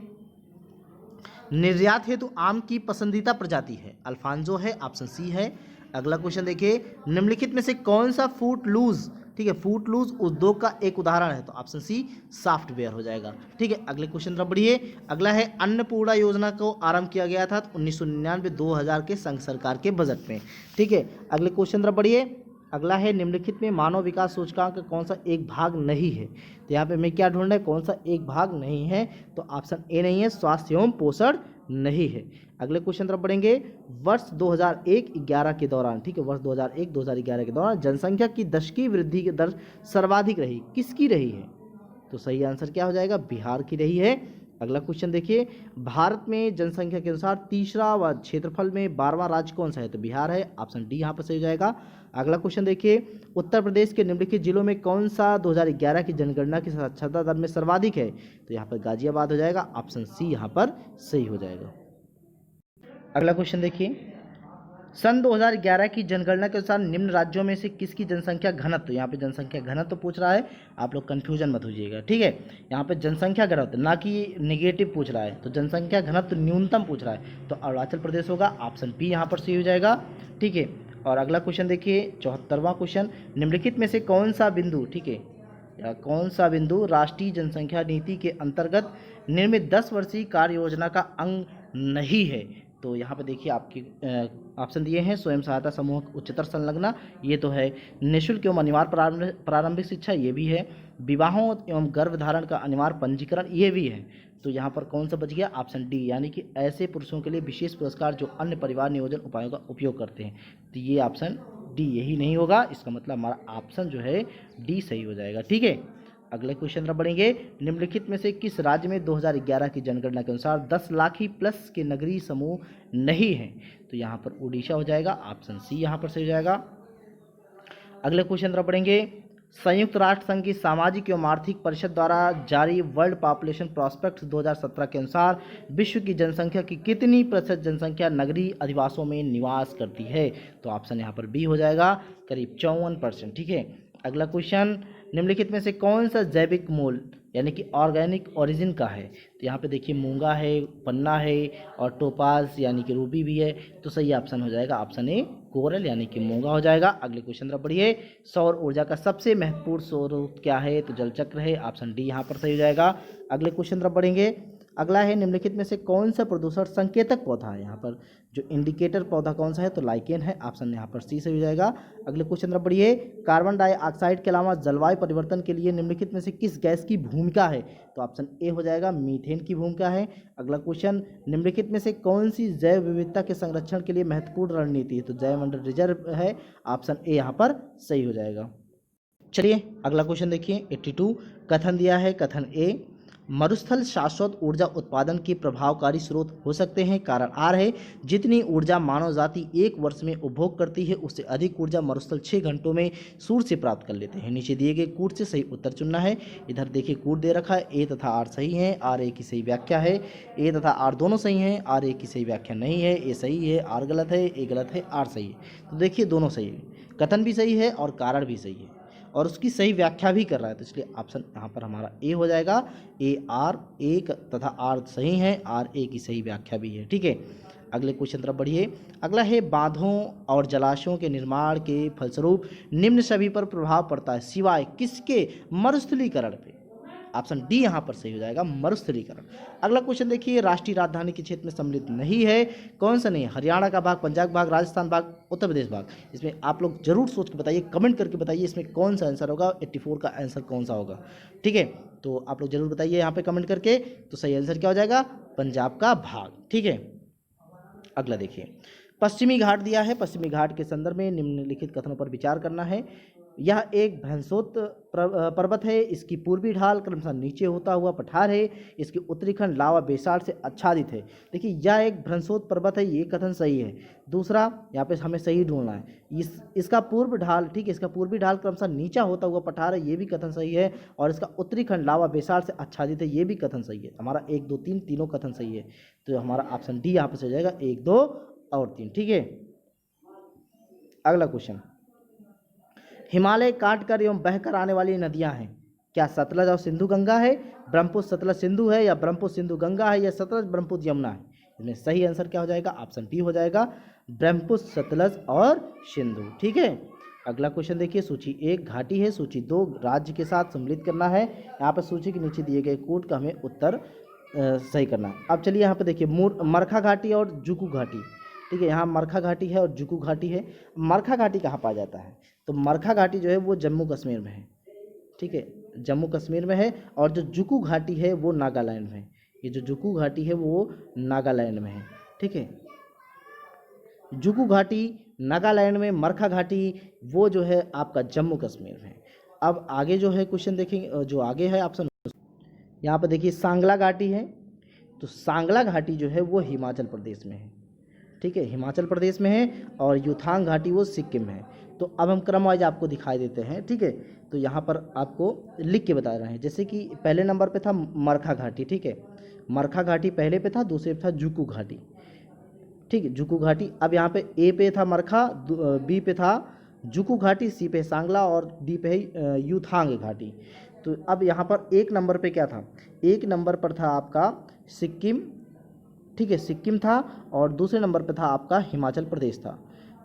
निर्यात हेतु आम की पसंदीदा प्रजाति है, अल्फांजो है, ऑप्शन सी है। अगला क्वेश्चन देखिए, निम्नलिखित में से कौन सा फूट लूज, ठीक है, फूट लूज उद्योग का एक उदाहरण है, तो ऑप्शन सी सॉफ्टवेयर हो जाएगा, ठीक है। अगले क्वेश्चन तरफ बढ़िए। अगला है, अन्नपूर्णा योजना को आरंभ किया गया था 1999-2000 के संघ सरकार के बजट में, ठीक है। अगले क्वेश्चन तरफ बढ़िए। अगला है, निम्नलिखित में मानव विकास सूचकांक का कौन सा एक भाग नहीं है, तो यहाँ पे मैं क्या ढूंढ रहा है, कौन सा एक भाग नहीं है, तो ऑप्शन ए नहीं है, स्वास्थ्य एवं पोषण नहीं है। अगले क्वेश्चन तरफ बढ़ेंगे। वर्ष 2001-11 के दौरान, ठीक है, वर्ष 2001-2011 के दौरान जनसंख्या की दशकीय वृद्धि की दर सर्वाधिक रही, किसकी रही है, तो सही आंसर क्या हो जाएगा, बिहार की रही है। अगला क्वेश्चन देखिए, भारत में जनसंख्या के अनुसार तीसरा व क्षेत्रफल में 12वां राज्य कौन सा है, तो बिहार है, ऑप्शन डी यहाँ पर सही हो जाएगा। अगला क्वेश्चन देखिए, उत्तर प्रदेश के निम्नलिखित जिलों में कौन सा 2011 की जनगणना की साक्षरता दर में सर्वाधिक है, तो यहाँ पर गाजियाबाद हो जाएगा, ऑप्शन सी यहाँ पर सही हो जाएगा। अगला क्वेश्चन देखिए, सन 2011 की जनगणना के अनुसार निम्न राज्यों में से किसकी जनसंख्या घनत्व, यहाँ पे जनसंख्या घनत्व पूछ रहा है, आप लोग कंफ्यूजन मत होइएगा, ठीक है, यहाँ पे जनसंख्या घनत्व ना कि नेगेटिव पूछ रहा है, तो जनसंख्या घनत्व न्यूनतम पूछ रहा है, तो अरुणाचल प्रदेश होगा, ऑप्शन बी यहाँ पर सही हो जाएगा, ठीक है। और अगला क्वेश्चन देखिए, 74वां क्वेश्चन, निम्नलिखित में से कौन सा बिंदु, ठीक है, या कौन सा बिंदु राष्ट्रीय जनसंख्या नीति के अंतर्गत निर्मित 10 वर्षीय कार्य योजना का अंग नहीं है, तो यहाँ पे देखिए आपके ऑप्शन दिए हैं, स्वयं सहायता समूह उच्चतर संलग्ना, ये तो है, निःशुल्क एवं अनिवार्य प्रारंभिक शिक्षा, ये भी है, विवाहों एवं गर्भधारण का अनिवार्य पंजीकरण, ये भी है, तो यहाँ पर कौन सा बच गया, ऑप्शन डी, यानी कि ऐसे पुरुषों के लिए विशेष पुरस्कार जो अन्य परिवार नियोजन उपायों का उपयोग करते हैं, तो ये ऑप्शन डी यही नहीं होगा, इसका मतलब हमारा ऑप्शन जो है डी सही हो जाएगा, ठीक है। अगले क्वेश्चन तरफ बढ़ेंगे। निम्नलिखित में से किस राज्य में 2011 की जनगणना के अनुसार 10 लाख ही प्लस के नगरीय समूह नहीं हैं, तो यहाँ पर उड़ीसा हो जाएगा, ऑप्शन सी यहाँ पर सही हो जाएगा। अगले क्वेश्चन तरफ बढ़ेंगे। संयुक्त राष्ट्र संघ की सामाजिक एवं आर्थिक परिषद द्वारा जारी वर्ल्ड पॉपुलेशन प्रॉस्पेक्ट 2017 के अनुसार विश्व की जनसंख्या की कितनी प्रतिशत जनसंख्या नगरीय अधिवासों में निवास करती है, तो ऑप्शन यहाँ पर बी हो जाएगा, करीब 54%, ठीक है। अगला क्वेश्चन, निम्नलिखित में से कौन सा जैविक मूल यानी कि ऑर्गेनिक ओरिजिन का है, तो यहाँ पे देखिए मूंगा है, पन्ना है और टोपाज यानी कि रूबी भी है, तो सही ऑप्शन हो जाएगा ऑप्शन ए, कोरल यानी कि मूंगा हो जाएगा। अगले क्वेश्चन तरफ बढ़िए। सौर ऊर्जा का सबसे महत्वपूर्ण स्रोत क्या है, तो जल चक्र है, ऑप्शन डी यहाँ पर सही हो जाएगा। अगले क्वेश्चन तरफ बढ़ेंगे। अगला है, निम्नलिखित में से कौन सा प्रदूषण संकेतक पौधा है, यहाँ पर जो इंडिकेटर पौधा कौन सा है, तो लाइकेन है, ऑप्शन यहाँ पर सी से हो जाएगा। अगले क्वेश्चन तरफ बढ़िए। कार्बन डाइऑक्साइड के अलावा जलवायु परिवर्तन के लिए निम्नलिखित में से किस गैस की भूमिका है, तो ऑप्शन ए हो जाएगा, मीथेन की भूमिका है। अगला क्वेश्चन, निम्नलिखित में से कौन सी जैव विविधता के संरक्षण के लिए महत्वपूर्ण रणनीति है, तो जैव मंडल रिजर्व है, ऑप्शन ए यहाँ पर सही हो जाएगा। चलिए अगला क्वेश्चन देखिए 82। कथन दिया है, कथन ए, मरुस्थल शाश्वत ऊर्जा उत्पादन के प्रभावकारी स्रोत हो सकते हैं। कारण आर है, जितनी ऊर्जा मानव जाति एक वर्ष में उपभोग करती है उससे अधिक ऊर्जा मरुस्थल 6 घंटों में सूर्य से प्राप्त कर लेते हैं। नीचे दिए गए कूट से सही उत्तर चुनना है। इधर देखिए कूट दे रखा है, ए तथा आर सही है, आर ए की सही व्याख्या है, ए तथा आर दोनों सही हैं, आर ए की सही व्याख्या नहीं है, ए सही है, आर गलत है, ए गलत है, आर सही है, तो देखिए दोनों सही है। कथन भी सही है और कारण भी सही है और उसकी सही व्याख्या भी कर रहा है, तो इसलिए ऑप्शन यहाँ पर हमारा ए हो जाएगा। ए आर, एक तथा आर सही है, आर ए की सही व्याख्या भी है। ठीक है, अगले क्वेश्चन तरफ बढ़िए। अगला है बांधों और जलाशयों के निर्माण के फलस्वरूप निम्न सभी पर प्रभाव पड़ता है सिवाय किसके? मरुस्थलीकरण पे। ऑप्शन डी यहाँ पर सही हो जाएगा, मरुस्थलीकरण। अगला क्वेश्चन देखिए, राष्ट्रीय राजधानी के क्षेत्र में सम्मिलित नहीं है, कौन सा नहीं? हरियाणा का भाग, पंजाब भाग, राजस्थान भाग, उत्तर प्रदेश भाग। इसमें आप लोग जरूर सोच के बताइए, कमेंट करके बताइए इसमें कौन सा आंसर होगा, 84 का आंसर कौन सा होगा। ठीक है, तो आप लोग जरूर बताइए यहाँ पे कमेंट करके। तो सही आंसर क्या हो जाएगा? पंजाब का भाग। ठीक है, अगला देखिए, पश्चिमी घाट दिया है, पश्चिमी घाट के संदर्भ में निम्नलिखित कथनों पर विचार करना है। यह एक भैंसोत पर्वत है, इसकी पूर्वी ढाल क्रमशः नीचे होता हुआ पठार है, इसकी उत्तरी खंड लावा बेसाल्ट से आच्छादित है। देखिए, यह एक भ्रंशोत पर्वत है, ये कथन सही है। दूसरा यहाँ पे हमें सही ढूंढना है, इसका पूर्व ढाल, ठीक है, इसका पूर्वी ढाल क्रमशः नीचा होता हुआ पठार है, ये भी कथन सही है। और इसका उत्तरी खंड लावा बेसाल्ट से आच्छादित है, ये भी कथन सही है। हमारा 1 2 3 तीनों कथन सही है, तो हमारा ऑप्शन डी यहाँ पे सही हो जाएगा, 1 2 और 3। ठीक है, अगला क्वेश्चन, हिमालय काट कर एवं बहकर आने वाली नदियां हैं, क्या सतलज और सिंधु गंगा है, ब्रह्मपुत्र सतलज सिंधु है, या ब्रह्मपुत्र सिंधु गंगा है, या सतलज ब्रह्मपुत्र यमुना है? इसमें सही आंसर क्या हो जाएगा? ऑप्शन बी हो जाएगा, ब्रह्मपुत्र सतलज और सिंधु। ठीक है, अगला क्वेश्चन देखिए, सूची 1 घाटी है, सूची 2 राज्य के साथ सम्मिलित करना है। यहाँ पर सूची के नीचे दिए गए कोड का हमें उत्तर सही करना है। अब चलिए यहाँ पर देखिए, मरखा घाटी और जुकू घाटी। ठीक है, यहाँ मरखा घाटी है और जुकू घाटी है। मरखा घाटी कहाँ पाया जाता है? तो मरखा घाटी जो है वो जम्मू कश्मीर में है। ठीक है, जम्मू कश्मीर में है। और जो जुकू घाटी है वो नागालैंड में है। ये जो जुकू घाटी है वो नागालैंड में है। ठीक है, जुकू घाटी नागालैंड में, मरखा घाटी वो जो है आपका जम्मू कश्मीर में है। अब आगे जो है क्वेश्चन देखेंगे, जो आगे है ऑप्शन, यहाँ पर देखिए सांगला घाटी है, तो सांगला घाटी जो है वो हिमाचल प्रदेश में है। ठीक है, हिमाचल प्रदेश में है। और युथांग घाटी वो सिक्किम में है। तो अब हम क्रम वाइज आपको दिखाई देते हैं। ठीक है, तो यहाँ पर आपको लिख के बता रहे हैं, जैसे कि पहले नंबर पे था मरखा घाटी। ठीक है, मरखा घाटी पहले पे था, दूसरे पे था जुकू घाटी। ठीक है, जुकू घाटी। अब यहाँ पे ए पे था मरखा, बी पे था जुकू घाटी, सी पे सांगला और डी पे है युथांग घाटी। तो अब यहाँ पर 1 नंबर पे क्या था? 1 नंबर पर था आपका सिक्किम। ठीक है, सिक्किम था। और दूसरे नंबर पे था आपका हिमाचल प्रदेश था।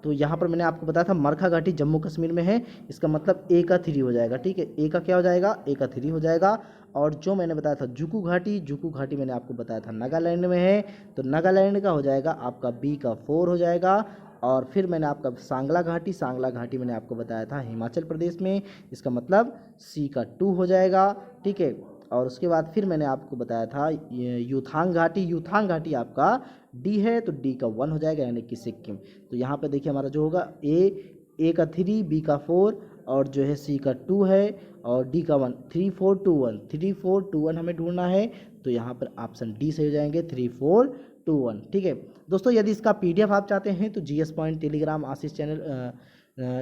तो यहाँ पर मैंने आपको बताया था मरखा घाटी जम्मू कश्मीर में है, इसका मतलब ए का 3 हो जाएगा। ठीक है, ए का क्या हो जाएगा? ए का 3 हो जाएगा। और जो मैंने बताया था जुकू घाटी, जुकू घाटी मैंने आपको बताया था नागालैंड में है, तो नागालैंड का हो जाएगा आपका बी का 4 हो जाएगा। और फिर मैंने आपका सांगला घाटी, सांगला घाटी मैंने आपको बताया था हिमाचल प्रदेश में, इसका मतलब सी का 2 हो जाएगा। ठीक है, और उसके बाद फिर मैंने आपको बताया था युथांग घाटी, युथांग घाटी आपका डी है, तो डी का 1 हो जाएगा, यानी कि सिक्किम। तो यहाँ पे देखिए हमारा जो होगा ए का 3, बी का 4 और जो है सी का 2 है और डी का 1, 3 4 2 1, 3 4 2 1 हमें ढूंढना है। तो यहाँ पर ऑप्शन डी से हो जाएंगे, 3 4 2 1। ठीक है दोस्तों, यदि इसका PDF आप चाहते हैं तो GS पॉइंट टेलीग्राम आशीष चैनल,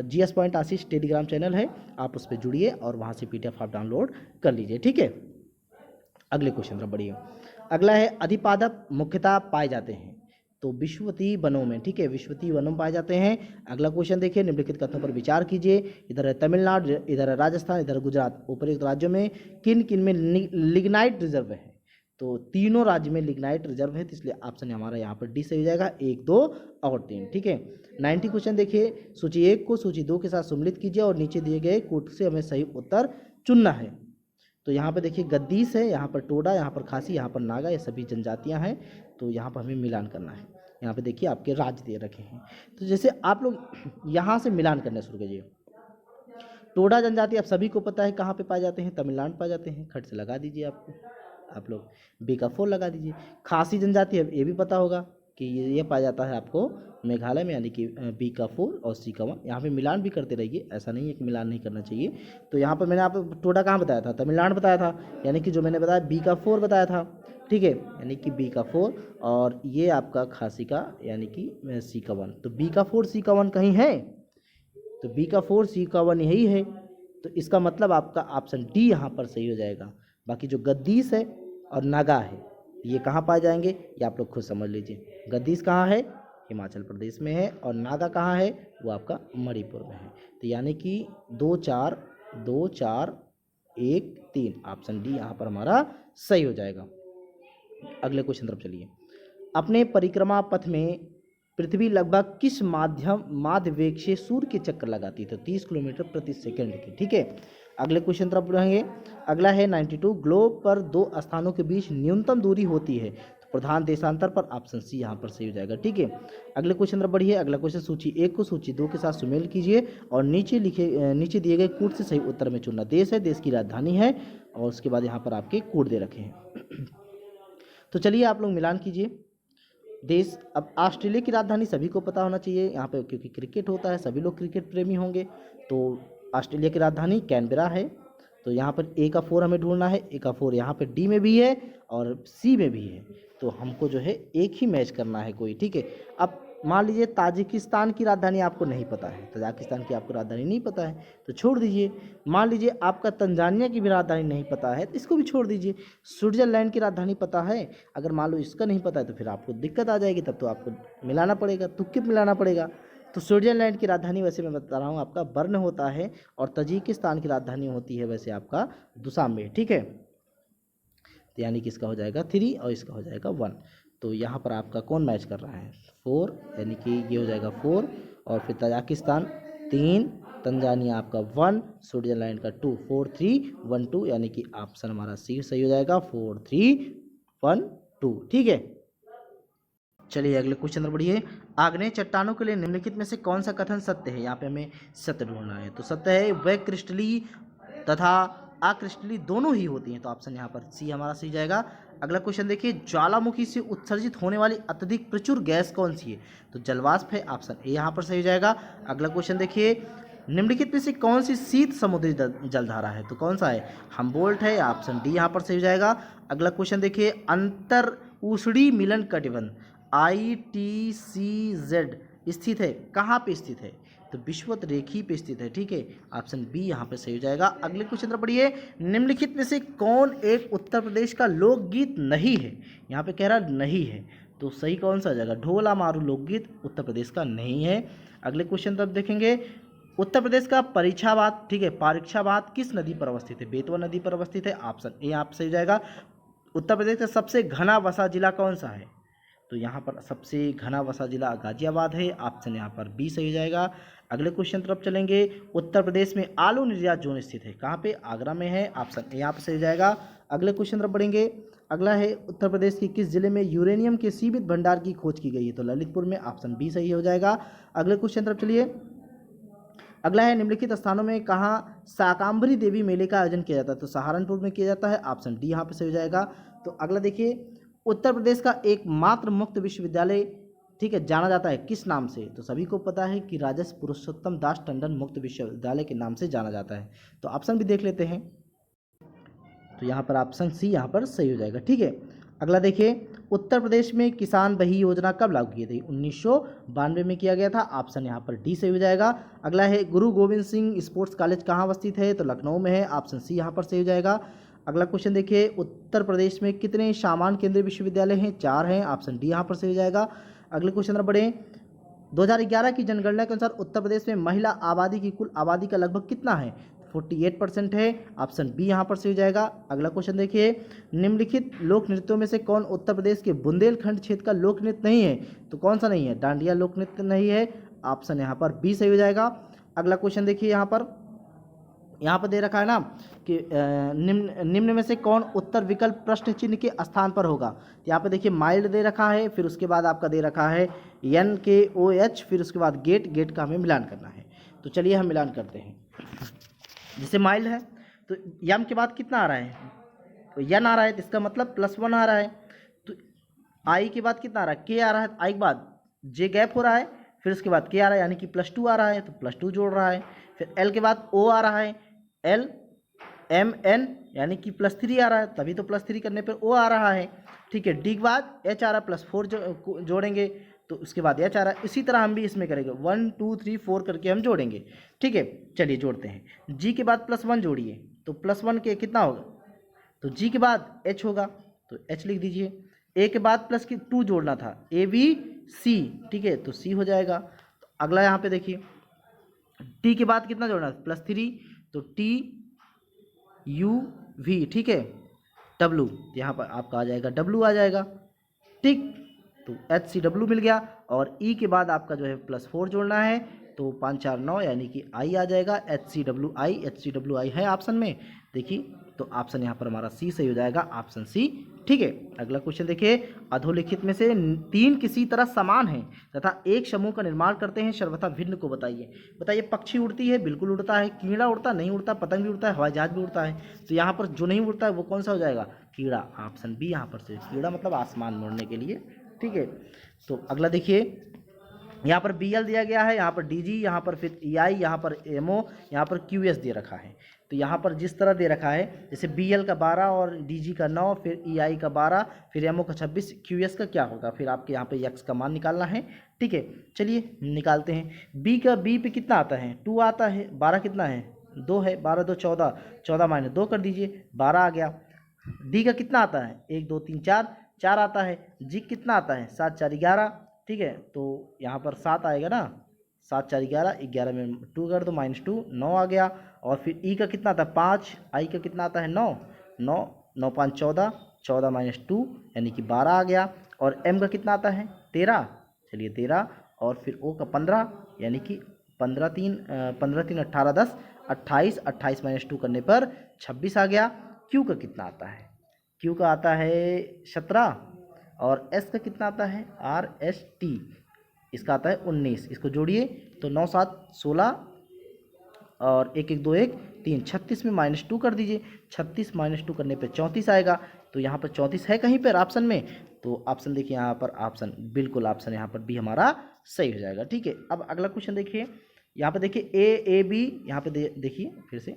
GS पॉइंट आशीष टेलीग्राम चैनल है, आप उस पर जुड़िए और वहाँ से PDF आप डाउनलोड कर लीजिए। ठीक है, अगले क्वेश्चन पर बढ़िए। अगला है अधिपादप मुख्यतः पाए जाते हैं, तो विश्ववतीय वनों में। ठीक है, विश्ववतीय वनों में पाए जाते हैं। अगला क्वेश्चन देखिए, निम्नलिखित कथनों पर विचार कीजिए। इधर है तमिलनाडु, इधर है राजस्थान, इधर गुजरात। उपरोक्त राज्यों में किन किन में लिग्नाइट रिजर्व है? तो तीनों राज्य में लिग्नाइट रिजर्व है, तो इसलिए ऑप्शन हमारा यहाँ पर डी सही हो जाएगा, 1 2 और 3। ठीक है, 90 क्वेश्चन देखिए, सूची 1 को सूची 2 के साथ सम्मिलित कीजिए और नीचे दिए गए कोड से हमें सही उत्तर चुनना है। तो यहाँ पर देखिए गद्दीस है, यहाँ पर टोडा, यहाँ पर खासी, यहाँ पर नागा, ये सभी जनजातियाँ हैं। तो यहाँ पर हमें मिलान करना है। यहाँ पे देखिए आपके राज्य दे रखे हैं, तो जैसे आप लोग यहाँ से मिलान करना शुरू कीजिए। टोडा जनजाति आप सभी को पता है कहाँ पे पाए जाते हैं, तमिलनाडु पाए जाते हैं, खट से लगा दीजिए आपको, आप लोग बी का 4 लगा दीजिए। खासी जनजाति है, ये भी पता होगा कि ये पाया जाता है आपको मेघालय में, यानी कि बी का 4 और सी का 1। यहाँ पे मिलान भी करते रहिए, ऐसा नहीं है कि मिलान नहीं करना चाहिए। तो यहाँ पर मैंने आपको टोडा कहाँ बताया था? तमिलनाडु बताया था, यानी कि जो मैंने बताया बी का 4 बताया था। ठीक है, यानी कि बी का 4 और ये आपका खासी का यानी कि सी का 1। तो बी का 4 सी का 1 कहीं है? तो बी का 4 सी का 1 यही है, तो इसका मतलब आपका ऑप्शन डी यहाँ पर सही हो जाएगा। बाकी जो गद्दीस है और नागा है ये कहाँ पाए जाएंगे, ये आप लोग खुद समझ लीजिए। गद्दीस कहाँ है? हिमाचल प्रदेश में है, और नागा कहाँ है, वो आपका मणिपुर में है। तो यानी कि 2 4 2 4 1 3 ऑप्शन डी यहाँ पर हमारा सही हो जाएगा। अगले क्वेश्चन तरफ चलिए। अपने परिक्रमा पथ में पृथ्वी लगभग किस माध्य वेग से सूर्य के चक्कर लगाती है? तो 30 किलोमीटर प्रति सेकंड की। ठीक है, अगले क्वेश्चन तरफ बढ़ेंगे। अगला है 92, ग्लोब पर दो स्थानों के बीच न्यूनतम दूरी होती है तो प्रधान देशांतर पर, ऑप्शन सी यहाँ पर सही हो जाएगा। ठीक है, अगले क्वेश्चन तरफ बढ़िए। अगला क्वेश्चन, सूची 1 को सूची 2 के साथ सुमेल कीजिए और नीचे दिए गए कूट से सही उत्तर में चुनना। देश है, देश की राजधानी है, और उसके बाद यहाँ पर आपके कूट दे रखे हैं। तो चलिए आप लोग मिलान कीजिए। देश, अब ऑस्ट्रेलिया की राजधानी सभी को पता होना चाहिए यहाँ पे, क्योंकि क्रिकेट होता है, सभी लोग क्रिकेट प्रेमी होंगे। तो ऑस्ट्रेलिया की राजधानी कैनबेरा है। तो यहाँ पर ए का 4 हमें ढूंढना है। ए का 4 यहाँ पे डी में भी है और सी में भी है, तो हमको जो है एक ही मैच करना है कोई। ठीक है, अब मान लीजिए ताजिकिस्तान की राजधानी आपको नहीं पता है, तजाकिस्तान की आपको राजधानी नहीं पता है तो छोड़ दीजिए। मान लीजिए आपका तंजानिया की भी राजधानी नहीं पता है तो इसको भी छोड़ दीजिए। स्विट्जरलैंड की राजधानी पता है, अगर मान लो इसका नहीं पता है तो फिर आपको दिक्कत आ जाएगी, तब तो आपको मिलाना पड़ेगा, तुक्के मिलाना पड़ेगा। तो स्विट्जरलैंड की राजधानी वैसे मैं बता रहा हूँ आपका बर्न होता है, और तजिकिस्तान की राजधानी होती है वैसे आपका दुशांबे। ठीक है, तो यानी कि इसका हो जाएगा 3 और इसका हो जाएगा 1। तो यहाँ पर आपका कौन मैच कर रहा है, 4, यानी कि ये हो जाएगा 4, और फिर तजाकिस्तान 3, तंजानिया आपका 1, स्विट्जरलैंड का 2, 4 3 1 2, यानी कि ऑप्शन हमारा सी सही हो जाएगा, 4 3 1 2। ठीक है, चलिए अगले क्वेश्चन पर बढ़िए। आग्नेय चट्टानों के लिए निम्नलिखित में से कौन सा कथन सत्य है? यहाँ पे हमें सत्य ढूंढना है। तो सत्य है वह क्रिस्टलीय तथा अक्रिस्टलीय दोनों ही होती हैं, तो ऑप्शन यहाँ पर सी हमारा सही जाएगा। अगला क्वेश्चन देखिए, ज्वालामुखी से उत्सर्जित होने वाली अत्यधिक प्रचुर गैस कौन सी है? तो जलवाष्प है, ऑप्शन ए यहाँ पर सही हो जाएगा। अगला क्वेश्चन देखिए, निम्नलिखित में से कौन सी शीत समुद्री जलधारा है? तो कौन सा है, हम्बोल्ट है, ऑप्शन डी यहाँ पर सही हो जाएगा। अगला क्वेश्चन देखिए, अंतर ऊष्णीय मिलन कटिबंध ITCZ स्थित है, कहाँ पे स्थित है? तो विषुवत रेखी पे स्थित है। ठीक है, ऑप्शन बी यहाँ पे सही हो जाएगा। अगले क्वेश्चन पर पढ़िए, निम्नलिखित में से कौन एक उत्तर प्रदेश का लोकगीत नहीं है? यहाँ पे कह रहा नहीं है, तो सही कौन सा हो जाएगा? ढोला मारू लोकगीत उत्तर प्रदेश का नहीं है। अगले क्वेश्चन तब देखेंगे, उत्तर प्रदेश का परीक्षावाद, ठीक है, परीक्षावाद किस नदी पर अवस्थित है? बेतवा नदी पर अवस्थित है, ऑप्शन ए यहाँ पे सही हो जाएगा। उत्तर प्रदेश का सबसे घना वसा जिला कौन सा है? तो यहाँ पर सबसे घना वसा जिला गाजियाबाद है, ऑप्शन यहाँ पर बी सही हो जाएगा। अगले क्वेश्चन तरफ चलेंगे, उत्तर प्रदेश में आलू निर्यात जोन स्थित है, कहाँ पे? आगरा में है, ऑप्शन ए यहाँ पर सही हो जाएगा। अगले क्वेश्चन तरफ बढ़ेंगे। अगला है, उत्तर प्रदेश के किस जिले में यूरेनियम के सीमित भंडार की खोज की गई है? तो ललितपुर में, ऑप्शन बी सही हो जाएगा। अगले क्वेश्चन तरफ चलिए। अगला है, निम्नलिखित स्थानों में कहाँ शाकांबरी देवी मेले का आयोजन किया जाता है? तो सहारनपुर में किया जाता है, ऑप्शन डी यहाँ पर सही हो जाएगा। तो अगला देखिए, उत्तर प्रदेश का एकमात्र मुक्त विश्वविद्यालय, ठीक है, जाना जाता है किस नाम से? तो सभी को पता है कि राजर्षि पुरुषोत्तम दास टंडन मुक्त विश्वविद्यालय के नाम से जाना जाता है। तो ऑप्शन भी देख लेते हैं, तो यहाँ पर ऑप्शन सी यहाँ पर सही हो जाएगा। ठीक है, अगला देखिए, उत्तर प्रदेश में किसान बही योजना कब लागू की थी? 1992 में किया गया था, ऑप्शन यहाँ पर डी सही हो जाएगा। अगला है, गुरु गोविंद सिंह स्पोर्ट्स कॉलेज कहाँ अवस्थित है? तो लखनऊ में है, ऑप्शन सी यहाँ पर सही हो जाएगा। अगला क्वेश्चन देखिए, उत्तर प्रदेश में कितने सामान्य केंद्रीय विश्वविद्यालय हैं? 4 हैं, ऑप्शन डी यहाँ पर सही हो जाएगा। अगले क्वेश्चन पर बढ़े, 2011 की जनगणना के अनुसार उत्तर प्रदेश में महिला आबादी की कुल आबादी का लगभग कितना है? 48% है, ऑप्शन बी यहाँ पर सही हो जाएगा। अगला क्वेश्चन देखिए, निम्नलिखित लोक नृत्यों में से कौन उत्तर प्रदेश के बुंदेलखंड क्षेत्र का लोक नृत्य नहीं है? तो कौन सा नहीं है? डांडिया लोक नृत्य नहीं है, ऑप्शन यहाँ पर बी सही हो जाएगा। अगला क्वेश्चन देखिए, यहाँ पर दे रखा है ना कि निम्न में से कौन उत्तर विकल्प प्रश्न चिन्ह के स्थान पर होगा? तो यहाँ पे देखिए माइल्ड दे रखा है, फिर उसके बाद आपका दे रखा है NKOH, फिर उसके बाद गेट का हमें मिलान करना है। तो चलिए हम मिलान करते हैं। जैसे माइल्ड है तो यम के बाद कितना आ रहा है? तो यन आ रहा है, तो इसका मतलब +1 आ रहा है। तो आई के बाद कितना आ रहा है? K आ रहा है, आई के बाद J गैप हो रहा है, फिर उसके बाद K आ रहा है, यानी कि +2 आ रहा है, तो +2 जोड़ रहा है। फिर L के बाद O आ रहा है, LMN यानी कि +3 आ रहा है, तभी तो +3 करने पर O आ रहा है। ठीक है, D के बाद H आ रहा है, +4 जोड़ेंगे तो उसके बाद H आ रहा है। इसी तरह हम भी इसमें करेंगे, 1 2 3 4 करके हम जोड़ेंगे। ठीक है, चलिए जोड़ते हैं। G के बाद +1 जोड़िए, तो +1 के कितना होगा? तो G के बाद H होगा, तो H लिख दीजिए। A के बाद +2 जोड़ना था, AB सी, ठीक है, तो सी हो जाएगा। तो अगला यहाँ पे देखिए टी के बाद कितना जोड़ना है, +3, तो टी यू वी, ठीक है, डब्लू, यहाँ पर आपका आ जाएगा डब्लू आ जाएगा, ठीक। तो HCW मिल गया। और ई के बाद आपका जो है +4 जोड़ना है, तो 5 4 9 यानी कि आई आ जाएगा, HCWI है ऑप्शन में, देखिए। तो ऑप्शन यहाँ पर हमारा सी सही हो जाएगा, ऑप्शन सी, ठीक है। अगला क्वेश्चन देखिए, अधोलिखित में से 3 किसी तरह समान हैं तथा एक समूह का निर्माण करते हैं, सर्वथा भिन्न को बताइए। बताइए, पक्षी उड़ती है, बिल्कुल उड़ता है, कीड़ा उड़ता नहीं उड़ता, पतंग भी उड़ता है, हवाई जहाज भी उड़ता है। तो यहाँ पर जो नहीं उड़ता है वो कौन सा हो जाएगा, कीड़ा, ऑप्शन बी यहाँ पर से, कीड़ा मतलब आसमान में उड़ने के लिए, ठीक है। तो अगला देखिए, यहाँ पर BL दिया गया है, यहाँ पर DG, यहाँ पर फिर EI, यहाँ पर MO, यहाँ पर QS दे रखा है। तो यहाँ पर जिस तरह दे रखा है, जैसे BL का 12 और DG का 9, फिर EI का 12, फिर MO का 26, QS का क्या होगा, फिर आपके यहाँ पे x का मान निकालना है, ठीक है। चलिए निकालते हैं। B पे कितना आता है, 2 आता है, 12 कितना है, 2 है, 12 2 14, 14 - 2 कर दीजिए, 12 आ गया। D का कितना आता है, 1 2 3 4, 4 आता है। G कितना आता है, 7 4 11, ठीक है। तो यहाँ पर 7 आएगा ना, 7 4 11, 11 में 2 कर दो, -2, 9 आ गया। और फिर ई का कितना आता है, 5, आई का कितना आता है, 9 9 9 5 14, 14 - 2 यानी कि 12 आ गया। और एम का कितना आता है, 13, चलिए 13। और फिर ओ का 15 यानी कि 15 3 18 10, 28, 28 - 2 करने पर 26 आ गया। क्यू का कितना आता है, क्यू का आता है 17। और एस का कितना आता है, RST, इसका आता है 19। इसको जोड़िए तो 9 7 16 और 1 1 2 1 3, 36 में -2 कर दीजिए, 36 - 2 करने पे 34 आएगा। तो यहाँ पर 34 है कहीं पर ऑप्शन में, तो ऑप्शन देखिए यहाँ पर, ऑप्शन बिल्कुल ऑप्शन यहाँ पर बी हमारा सही हो जाएगा, ठीक है। अब अगला क्वेश्चन देखिए, यहाँ पे देखिए AB, यहाँ पे देखिए फिर से,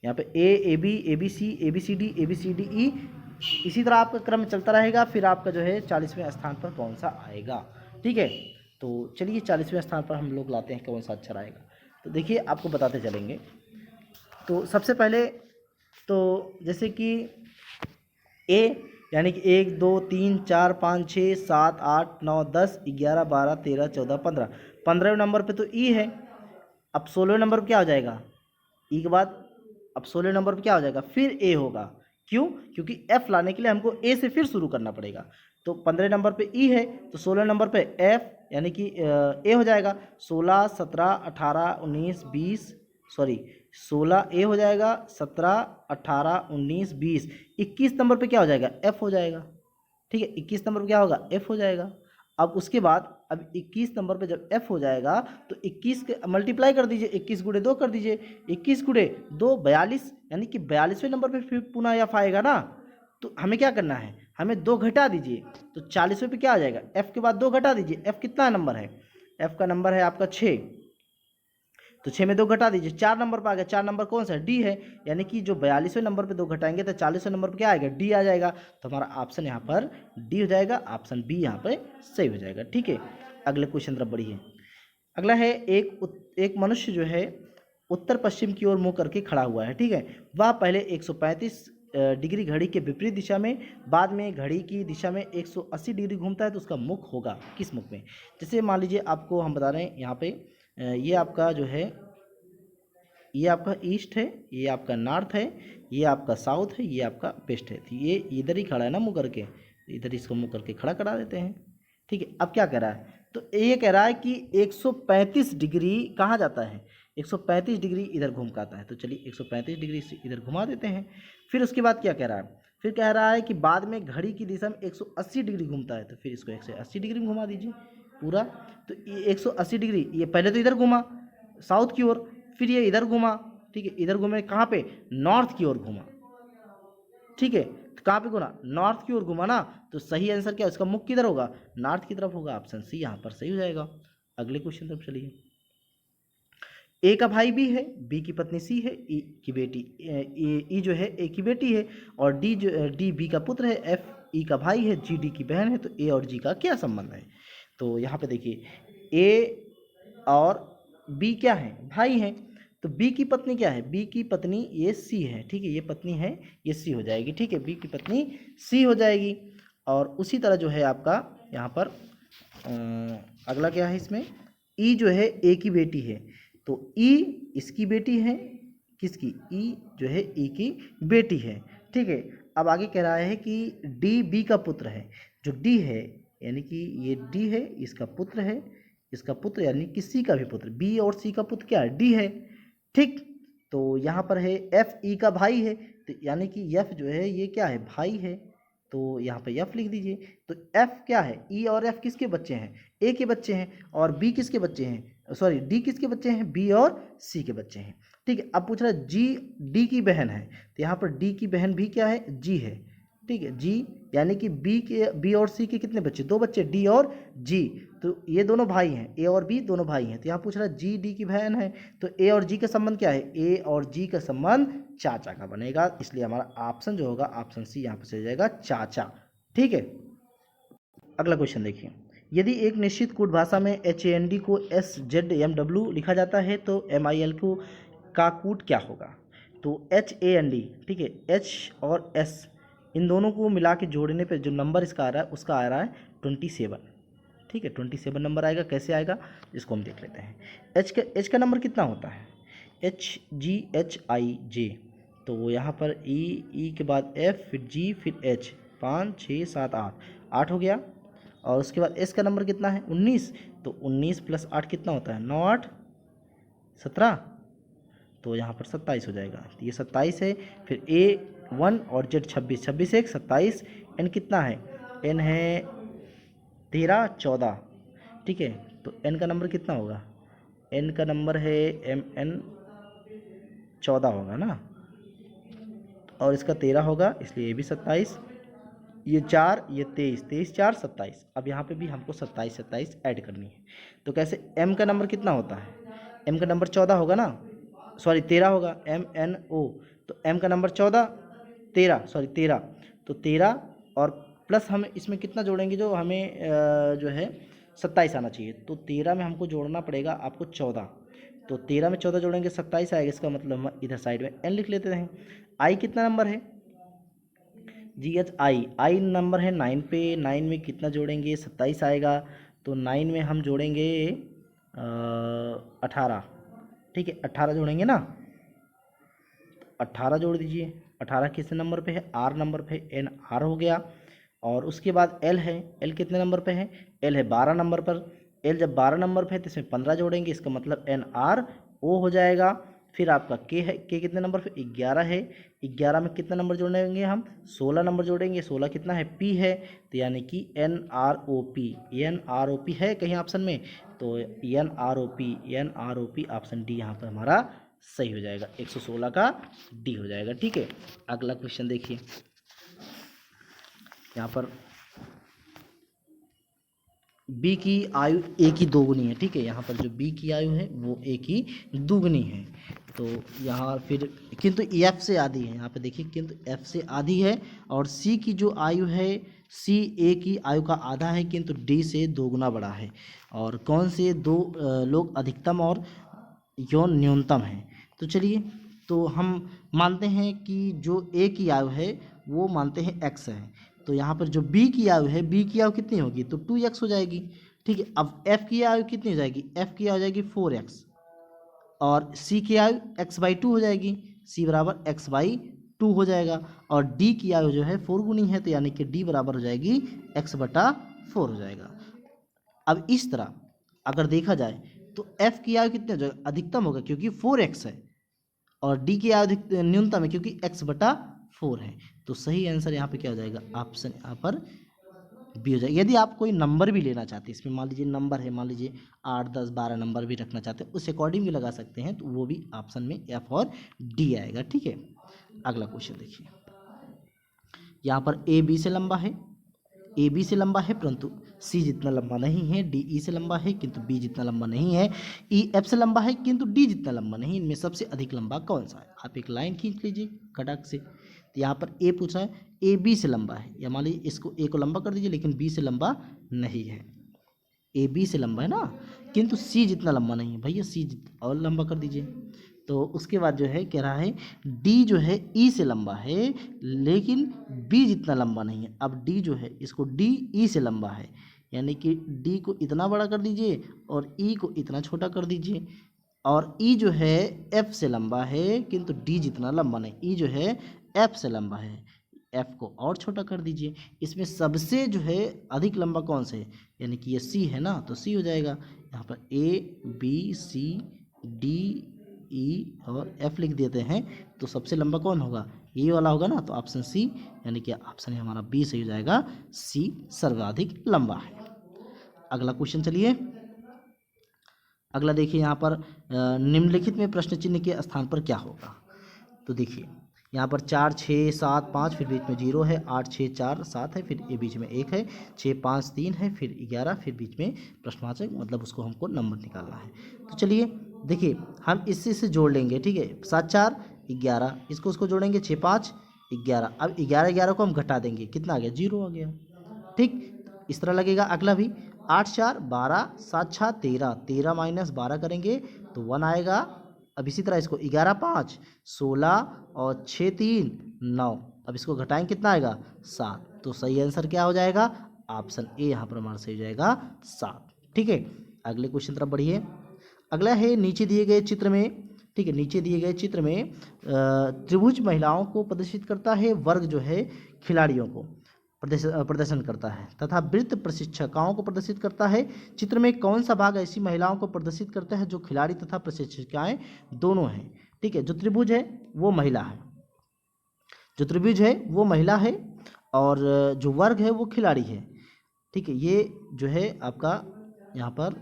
यहाँ पे AB ABC ABCD ABCDE, इसी तरह आपका क्रम चलता रहेगा। फिर आपका जो है 40वें स्थान पर कौन सा आएगा, ठीक है। तो चलिए 40वें स्थान पर हम लोग लाते हैं कौन सा अक्षर आएगा। तो देखिए आपको बताते चलेंगे। तो सबसे पहले तो जैसे कि ए, यानी कि 1 2 3 4 5 6 7 8 9 10 11 12 13 14 15, 15वें नंबर पे तो ई है। अब 16वें नंबर पर क्या हो जाएगा, ई के बाद अब 16वें नंबर पर क्या हो जाएगा, फिर ए होगा। क्यों, क्योंकि एफ लाने के लिए हमको ए से फिर शुरू करना पड़ेगा। तो 15 नंबर पे ई है, तो 16 नंबर पे एफ यानी कि ए हो जाएगा। 16 17 18 19 20, सॉरी 16 ए हो जाएगा, 17 18 19 20, 21 नंबर पे क्या हो जाएगा, एफ हो जाएगा, ठीक है। 21 नंबर पे क्या होगा, एफ हो जाएगा। अब उसके बाद अब 21 नंबर पे जब एफ हो जाएगा तो 21 के मल्टीप्लाई कर दीजिए, 21 × 2 कर दीजिए, 21 × 2 42, यानी कि 42वें नंबर पे फिर पुनः एफ आएगा ना। तो हमें क्या करना है, हमें 2 घटा दीजिए, तो 40वें पे क्या आ जाएगा, एफ के बाद 2 घटा दीजिए। एफ कितना नंबर है, एफ का नंबर है आपका 6, तो 6 में 2 घटा दीजिए, 4 नंबर पर आ गया। 4 नंबर कौन सा है, डी है, यानी कि जो 42वें नंबर पे 2 घटाएंगे तो 40वें नंबर पर क्या आएगा, डी आ जाएगा। तो हमारा ऑप्शन यहाँ पर डी हो जाएगा, ऑप्शन बी यहाँ पे सही हो जाएगा, ठीक है। अगले क्वेश्चन तरफ बढ़िए। अगला है एक मनुष्य जो है उत्तर पश्चिम की ओर मुँह करके खड़ा हुआ है, ठीक है। वह पहले 135 डिग्री घड़ी के विपरीत दिशा में, बाद में घड़ी की दिशा में 180 डिग्री घूमता है, तो उसका मुख होगा किस मुख में। जैसे मान लीजिए आपको हम बता रहे हैं यहाँ पे, ये आपका जो है, ये आपका ईस्ट है, ये आपका नॉर्थ है, ये आपका साउथ है, ये आपका वेस्ट है। तो ये इधर ही खड़ा है ना मुँह करके, इधर इसको मुँह करके खड़ा करा देते हैं, ठीक है। अब क्या कह रहा है, तो ये कह रहा है कि 135 डिग्री कहाँ जाता है, 135 डिग्री इधर घूम के आता है। तो चलिए 135 डिग्री से इधर घुमा देते हैं। फिर उसके बाद क्या कह रहा है, फिर कह रहा है कि बाद में घड़ी की दिशा में 180 डिग्री घूमता है, तो फिर इसको 180 डिग्री में घुमा दीजिए पूरा। तो ये 180 डिग्री, ये पहले तो इधर घुमा साउथ की ओर, फिर ये इधर घुमा, ठीक है। इधर घूमे कहाँ पे, नॉर्थ की ओर घुमा, ठीक है। तो कहाँ पे घुमा, नॉर्थ की ओर घुमा ना। तो सही आंसर क्या, उसका मुख किधर होगा, नॉर्थ की तरफ होगा, ऑप्शन सी यहाँ पर सही हो जाएगा। अगले क्वेश्चन तरफ चलिए। ए का भाई बी है, बी की पत्नी सी है, ई की बेटी ई जो है ए की बेटी है, और डी बी का पुत्र है, एफ ई का भाई है, जी डी की बहन है। तो ए और जी का क्या संबंध है। तो यहाँ पे देखिए ए और बी क्या है, भाई हैं। तो बी की पत्नी क्या है, बी की पत्नी ये सी है, ठीक है। ये पत्नी है, ये सी हो जाएगी, ठीक है। बी की पत्नी सी हो जाएगी। और उसी तरह जो है आपका यहाँ पर अगला क्या है इसमें, ई जो है ए की बेटी है, तो ई इसकी बेटी है, किसकी, ई जो है ई की बेटी है, ठीक है। अब आगे कह रहा है कि डी बी का पुत्र है। जो डी है यानी कि ये डी है, इसका पुत्र है, इसका पुत्र यानी कि सी का भी पुत्र, बी और सी का पुत्र क्या है, डी है, ठीक। तो यहाँ पर है एफ ई का भाई है, तो यानी कि एफ जो है ये क्या है, भाई है, तो यहाँ पे एफ लिख दीजिए। तो एफ क्या है, ई और एफ किसके बच्चे हैं, ए के बच्चे हैं, और बी किसके बच्चे हैं, सॉरी डी किसके बच्चे हैं, बी और सी के बच्चे हैं, ठीक है। अब पूछ रहा है जी डी की बहन है, तो यहाँ पर डी की बहन भी क्या है, जी है, ठीक है। जी यानी कि बी और सी के कितने बच्चे, दो बच्चे, डी और जी, तो ये दोनों भाई हैं, ए और बी दोनों भाई हैं। तो यहाँ पूछ रहा है जी डी की बहन है, तो ए और जी का संबंध क्या है, ए और जी का संबंध चाचा का बनेगा, इसलिए हमारा ऑप्शन जो होगा ऑप्शन सी यहाँ पर से हो जाएगा चाचा, ठीक है। अगला क्वेश्चन देखिए, यदि एक निश्चित कूट भाषा में HAND को SZMW लिखा जाता है तो MIL को का कूट क्या होगा। तो HAND, ठीक है, H और S इन दोनों को मिला के जोड़ने पे जो नंबर इसका आ रहा है उसका आ रहा है 27, ठीक है, 27 नंबर आएगा। कैसे आएगा इसको हम देख लेते हैं। एच का नंबर कितना होता है, HGHIJ, तो यहाँ पर ई के बाद F फिर G फिर H, 5 6 7 8 हो गया। और उसके बाद एस का नंबर कितना है 19, तो 19 + 8 कितना होता है, 9 8 17, तो यहाँ पर 27 हो जाएगा, तो ये 27 है। फिर A1 और Z 26, 26 1 27, एन कितना है, एन है 13 14, ठीक है। तो एन का नंबर कितना होगा, एन का नंबर है MN 14 होगा ना, और इसका 13 होगा, इसलिए ये भी 27, ये 4 ये 23, 23 4 27। अब यहाँ पे भी हमको 27 27 ऐड करनी है, तो कैसे, m का नंबर कितना होता है, m का नंबर 14 होगा ना, सॉरी 13 होगा, MNO, तो m का नंबर 14 13 सॉरी 13, तो 13 और प्लस हम इसमें कितना जोड़ेंगे, जो हमें जो है 27 आना चाहिए, तो 13 में हमको जोड़ना पड़ेगा आपको 14, तो 13 में 14 जोड़ेंगे 27 आएगा, इसका मतलब हम इधर साइड में n लिख लेते हैं। i कितना नंबर है, GHI नंबर है 9 पे, 9 में कितना जोड़ेंगे 27 आएगा, तो 9 में हम जोड़ेंगे 18, ठीक है, 18 जोड़ेंगे ना, 18 जोड़ दीजिए। 18 किस नंबर पे है, R नंबर पे, NR हो गया। और उसके बाद L है, L कितने नंबर पे है, L है 12 नंबर पर, L जब 12 नंबर पे है तो इसमें 15 जोड़ेंगे, इसका मतलब NRO हो जाएगा। फिर आपका K है, K कितने नंबर पे, 11 है, 11 में कितना नंबर जोड़ेंगे हम, 16 नंबर जोड़ेंगे, 16 कितना है, P है, तो यानी कि NROP है कहीं ऑप्शन में, तो NROP ऑप्शन डी यहाँ पर हमारा सही हो जाएगा, 116 का डी हो जाएगा, ठीक है। अगला क्वेश्चन देखिए, यहाँ पर बी की आयु ए की दोगुनी है, ठीक है, यहाँ पर जो बी की आयु है वो ए की दोगुनी है, तो यहाँ फिर किंतु एफ से आधी है, यहाँ पे देखिए किंतु एफ से आधी है, और सी की जो आयु है, सी ए की आयु का आधा है किंतु डी से दोगुना बड़ा है, और कौन से दो लोग अधिकतम और यौन न्यूनतम है। तो चलिए, तो हम मानते हैं कि जो ए की आयु है वो मानते हैं एक्स है, तो यहाँ पर जो बी की आयु है, बी की आयु कितनी होगी, तो 2x हो जाएगी, ठीक है। अब एफ की आयु कितनी हो जाएगी, एफ की आयु हो जाएगी 4x, और सी की आयु x/2 हो जाएगी, c बराबर x/2 हो जाएगा, और डी की आयु जो है 4 गुनी है, तो यानी कि डी बराबर हो जाएगी x/4 हो जाएगा। अब इस तरह अगर देखा जाए तो एफ की आयु कितनी हो जाएगा, अधिकतम होगा क्योंकि 4x है, और डी की आयु न्यूनतम है क्योंकि x/4 है, तो सही आंसर यहाँ पे क्या हो जाएगा, ऑप्शन यहाँ पर बी हो जाएगा। यदि आप कोई नंबर भी लेना चाहते हैं, इसमें मान लीजिए नंबर है, मान लीजिए 8 10 12 नंबर भी रखना चाहते हैं, उस अकॉर्डिंग भी लगा सकते हैं, तो वो भी ऑप्शन में एफ और डी आएगा, ठीक है। अगला क्वेश्चन देखिए, यहाँ पर ए बी से लंबा है, ए बी से लंबा है परंतु सी जितना लंबा नहीं है, डी ई से लंबा है किंतु बी जितना लंबा नहीं है, ई एफ से लंबा है किंतु डी जितना लंबा नहीं, इनमें सबसे अधिक लंबा कौन सा है। आप एक लाइन खींच लीजिए खटाक से, तो यहाँ पर ए पूछा है, ए बी से लंबा है, या मान लीजिए इसको ए को लंबा कर दीजिए लेकिन बी से लंबा नहीं है, ए बी से लंबा है ना, किंतु सी जितना लंबा नहीं है, भैया सी और लंबा कर दीजिए। तो उसके बाद जो है कह रहा है डी जो है ई से लंबा है लेकिन बी जितना लंबा नहीं है। अब डी जो है इसको डी ई से लंबा है, यानी कि डी को इतना बड़ा कर दीजिए और ई को इतना छोटा कर दीजिए। और ई जो है एफ से लंबा है किंतु डी जितना लंबा नहीं, ई जो है एफ से लंबा है, एफ को और छोटा कर दीजिए। इसमें सबसे जो है अधिक लंबा कौन सा है, यानी कि ये सी है ना, तो सी हो जाएगा। यहाँ पर A B C D E और एफ लिख देते हैं, तो सबसे लंबा कौन होगा, ये वाला होगा ना, तो ऑप्शन सी, यानी कि ऑप्शन हमारा बी सही हो जाएगा, सी सर्वाधिक लंबा है। अगला क्वेश्चन चलिए, अगला देखिए यहाँ पर निम्नलिखित में प्रश्न चिन्ह के स्थान पर क्या होगा। तो देखिए यहाँ पर 4 6 7 5, फिर बीच में 0 है, 8 6 4 7 है, फिर ये बीच में 1 है, 6 5 3 है, फिर 11, फिर बीच में प्रश्नवाचक, मतलब उसको हमको नंबर निकालना है। तो चलिए देखिए हम इससे जोड़ लेंगे, ठीक है, 7 4 11, इसको उसको जोड़ेंगे 6 5 11। अब 11 11 को हम घटा देंगे, कितना आ गया, 0 आ गया, ठीक। इस तरह लगेगा अगला भी, 8 4 12, 7 6 13, 13 माइनस 12 करेंगे तो 1 आएगा। अब इसी तरह इसको 11 5 16 और 6 3 9, अब इसको घटाएं कितना आएगा, 7। तो सही आंसर क्या हो जाएगा, ऑप्शन ए यहाँ पर हमारा सही हो जाएगा 7, ठीक है। अगले क्वेश्चन तरफ बढ़िए। अगला है नीचे दिए गए चित्र में, ठीक है, नीचे दिए गए चित्र में त्रिभुज महिलाओं को प्रदर्शित करता है, वर्ग जो है खिलाड़ियों को प्रदर्शन करता है तथा वृत्त प्रशिक्षिकाओं को प्रदर्शित करता है। चित्र में कौन सा भाग ऐसी महिलाओं को प्रदर्शित करता है जो खिलाड़ी तथा प्रशिक्षिकाएं दोनों हैं, ठीक है। जो त्रिभुज है वो महिला है, जो त्रिभुज है वो महिला है और जो वर्ग है वो खिलाड़ी है, ठीक है। ये जो है आपका यहाँ पर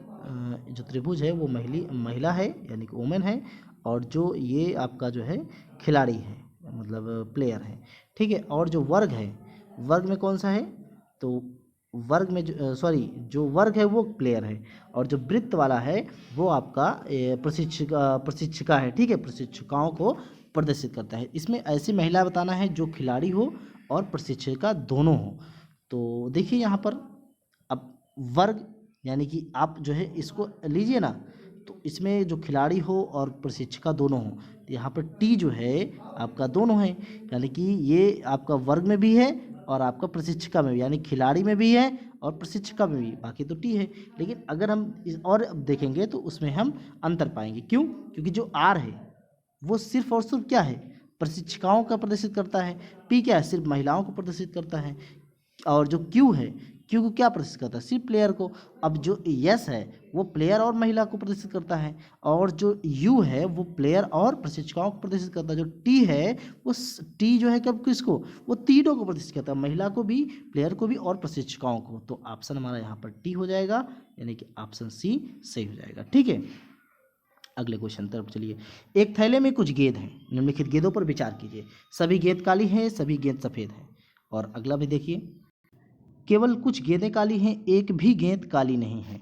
जो त्रिभुज है वो महिला है, यानी कि वुमेन है, और जो ये आपका जो है खिलाड़ी है, मतलब प्लेयर है, ठीक है। और जो वर्ग है, वर्ग में कौन सा है, तो वर्ग में जो वर्ग है वो प्लेयर है, और जो वृत्त वाला है वो आपका प्रशिक्षिका है, ठीक है, प्रशिक्षिकाओं को प्रदर्शित करता है। इसमें ऐसी महिला बताना है जो खिलाड़ी हो और प्रशिक्षिका दोनों हो। तो देखिए यहाँ पर अब वर्ग, यानी कि आप जो है इसको लीजिए ना, तो इसमें जो खिलाड़ी हो और प्रशिक्षिका दोनों हो, तो यहाँ पर टी जो है आपका दोनों है, यानी कि ये आपका वर्ग में भी है और आपका प्रशिक्षिका में भी, यानी खिलाड़ी में भी है और प्रशिक्षिका में भी, बाकी तो टी है। लेकिन अगर हम और देखेंगे तो उसमें हम अंतर पाएंगे, क्यों, क्योंकि जो आर है वो सिर्फ और सिर्फ क्या है, प्रशिक्षिकाओं का प्रदर्शित करता है, पी क्या है, सिर्फ महिलाओं को प्रदर्शित करता है, और जो क्यू है, क्यू को क्या प्रदर्शित करता है, सिर्फ प्लेयर को। अब जो यस है वो प्लेयर और महिला को प्रदर्शित करता है, और जो यू है वो प्लेयर और प्रशिक्षिकाओं को प्रदर्शित करता है। जो टी है वो टी जो है कब किसको, वो तीनों को प्रदर्शित करता है, महिला को भी, प्लेयर को भी और प्रशिक्षिकाओं को। तो ऑप्शन हमारा यहाँ पर टी हो जाएगा, यानी कि ऑप्शन सी सही हो जाएगा, ठीक है। अगले क्वेश्चन तरफ चलिए। एक थैले में कुछ गेंद हैं, निम्नलिखित गेंदों पर विचार कीजिए। सभी गेंद काली हैं, सभी गेंद सफ़ेद हैं। और अगला भी देखिए, केवल कुछ गेंदें काली हैं, एक भी गेंद काली नहीं है।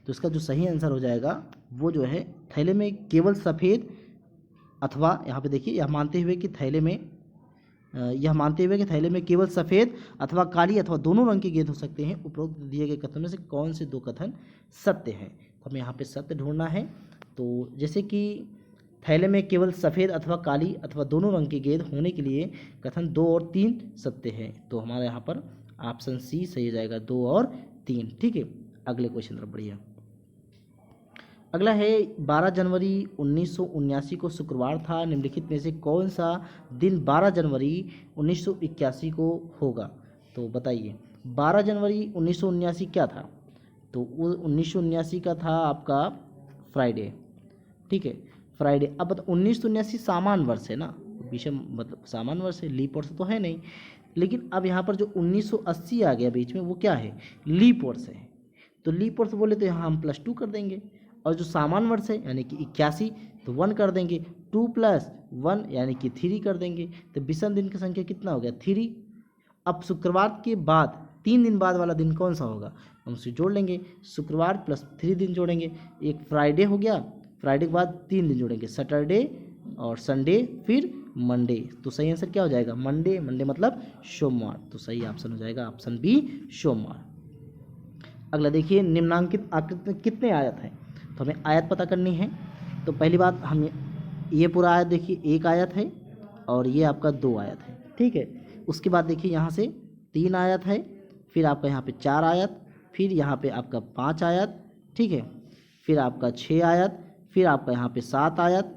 तो इसका जो सही आंसर हो जाएगा वो जो है, थैले में केवल सफ़ेद, अथवा यहाँ पे देखिए, यह मानते हुए कि थैले में केवल सफ़ेद अथवा काली अथवा दोनों रंग की गेंद हो सकते हैं, उपरोक्त दिए गए कथन में से कौन से दो कथन सत्य हैं। तो हमें यहाँ पे सत्य ढूंढना है। तो जैसे कि थैले में केवल सफ़ेद अथवा काली अथवा दोनों रंग की गेंद होने के लिए कथन 2 और 3 सत्य है। तो हमारे यहाँ पर ऑप्शन सी सही हो जाएगा, 2 और 3, ठीक है। अगले क्वेश्चन तरफ बढ़िए। अगला है 12 जनवरी 1979 को शुक्रवार था, निम्नलिखित में से कौन सा दिन 12 जनवरी 1981 को होगा। तो बताइए 12 जनवरी 1979 क्या था, तो वो 1979 का था आपका फ्राइडे, ठीक है, फ्राइडे। अब 1979 सामान्य वर्ष है ना, विषम मतलब सामान्य वर्ष है, लीप वर्ष तो है नहीं। लेकिन अब यहाँ पर जो 1980 आ गया बीच में, वो क्या है, लीप वर्ष है। तो लीप वर्ष बोले तो यहाँ हम +2 कर देंगे, और जो सामान्य वर्ष है यानी कि 81 तो 1 कर देंगे, 2 + 1 यानी कि 3 कर देंगे। तो विषम दिन की संख्या कितना हो गया, 3। अब शुक्रवार के बाद 3 दिन बाद वाला दिन कौन सा होगा, हम उसे जोड़ लेंगे, शुक्रवार +3 दिन जोड़ेंगे, एक फ्राइडे हो गया, फ्राइडे के बाद 3 दिन जोड़ेंगे, सैटरडे और संडे, फिर मंडे। तो सही आंसर क्या हो जाएगा, मंडे, मंडे मतलब सोमवार। तो सही ऑप्शन हो जाएगा ऑप्शन बी, सोमवार। अगला देखिए, निम्नांकित आकृति में कितने आयत हैं। तो हमें आयत पता करनी है। तो पहली बात, हम ये पूरा आयत देखिए, 1 आयत है और ये आपका 2 आयत है, ठीक है। उसके बाद देखिए यहाँ से 3 आयत है, फिर आपका यहाँ पे 4 आयत, फिर यहाँ पे आपका 5 आयत, ठीक है, फिर आपका 6 आयत, फिर आपका यहाँ पे 7 आयत।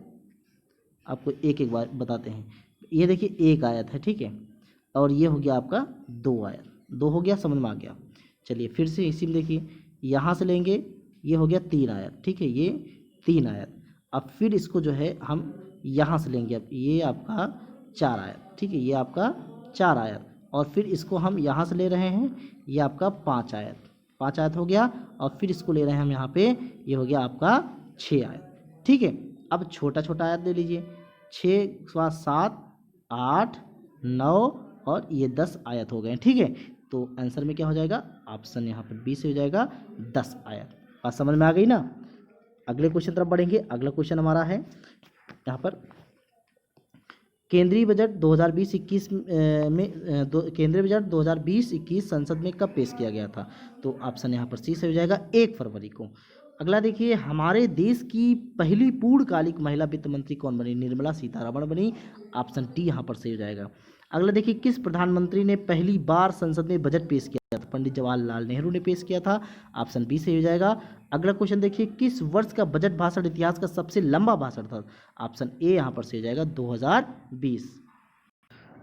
आपको एक एक बार बताते हैं। ये देखिए 1 आयत है, ठीक है, और ये हो गया आपका 2 आयत। 2 हो गया, समझ में आ गया। चलिए फिर से इसी में देखिए, यहाँ से लेंगे, ये हो गया 3 आयत, ठीक है, ये 3 आयत। अब फिर इसको जो है हम यहाँ से लेंगे, अब ये आपका 4 आयत, ठीक है, ये आपका 4 आयत, और फिर इसको हम यहाँ से ले रहे हैं, ये आपका 5 आयत। 5 आयत हो गया, और फिर इसको ले रहे हैं हम यहाँ पे, ये हो गया आपका 6 आयत, ठीक है। अब छोटा छोटा आयत ले लीजिए, 6 7 8 9 और ये 10 आयत हो गए, ठीक है। तो आंसर में क्या हो जाएगा, ऑप्शन यहाँ पर बी से हो जाएगा 10 आयत। बात समझ में आ गई ना। अगले क्वेश्चन तरफ बढ़ेंगे। अगला क्वेश्चन हमारा है यहाँ पर, केंद्रीय बजट 2020-21 में केंद्रीय बजट 2020-21 संसद में कब पेश किया गया था। तो ऑप्शन यहाँ पर सी से हो जाएगा 1 फरवरी को। अगला देखिए, हमारे देश की पहली पूर्णकालिक महिला वित्त मंत्री कौन बनी। निर्मला सीतारमण बनी। ऑप्शन डी यहाँ पर सही हो जाएगा। अगला देखिए, किस प्रधानमंत्री ने पहली बार संसद में बजट पेश किया था। पंडित जवाहरलाल नेहरू ने पेश किया था। ऑप्शन बी से हो जाएगा। अगला क्वेश्चन देखिए, किस वर्ष का बजट भाषण इतिहास का सबसे लंबा भाषण था। ऑप्शन ए यहाँ पर से हो जाएगा 2020।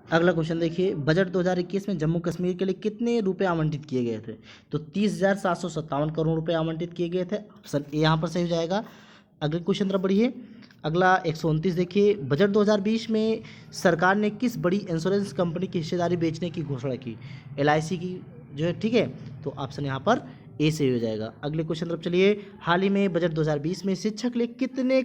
अगला क्वेश्चन देखिए, बजट 2021 में जम्मू कश्मीर के लिए कितने रुपए आवंटित किए गए थे। तो 30,757 करोड़ रुपए आवंटित किए गए थे। ऑप्शन ए यहाँ पर सही हो जाएगा। अगले क्वेश्चन तरफ बढ़िए। अगला 129 देखिए, बजट 2020 में सरकार ने किस बड़ी इंश्योरेंस कंपनी की हिस्सेदारी बेचने की घोषणा की। LIC की जो है, ठीक है। तो ऑप्शन यहाँ पर ए से हो जाएगा। अगले क्वेश्चन तरफ चलिए। हाल ही में बजट 2020 में शिक्षा के लिए कितने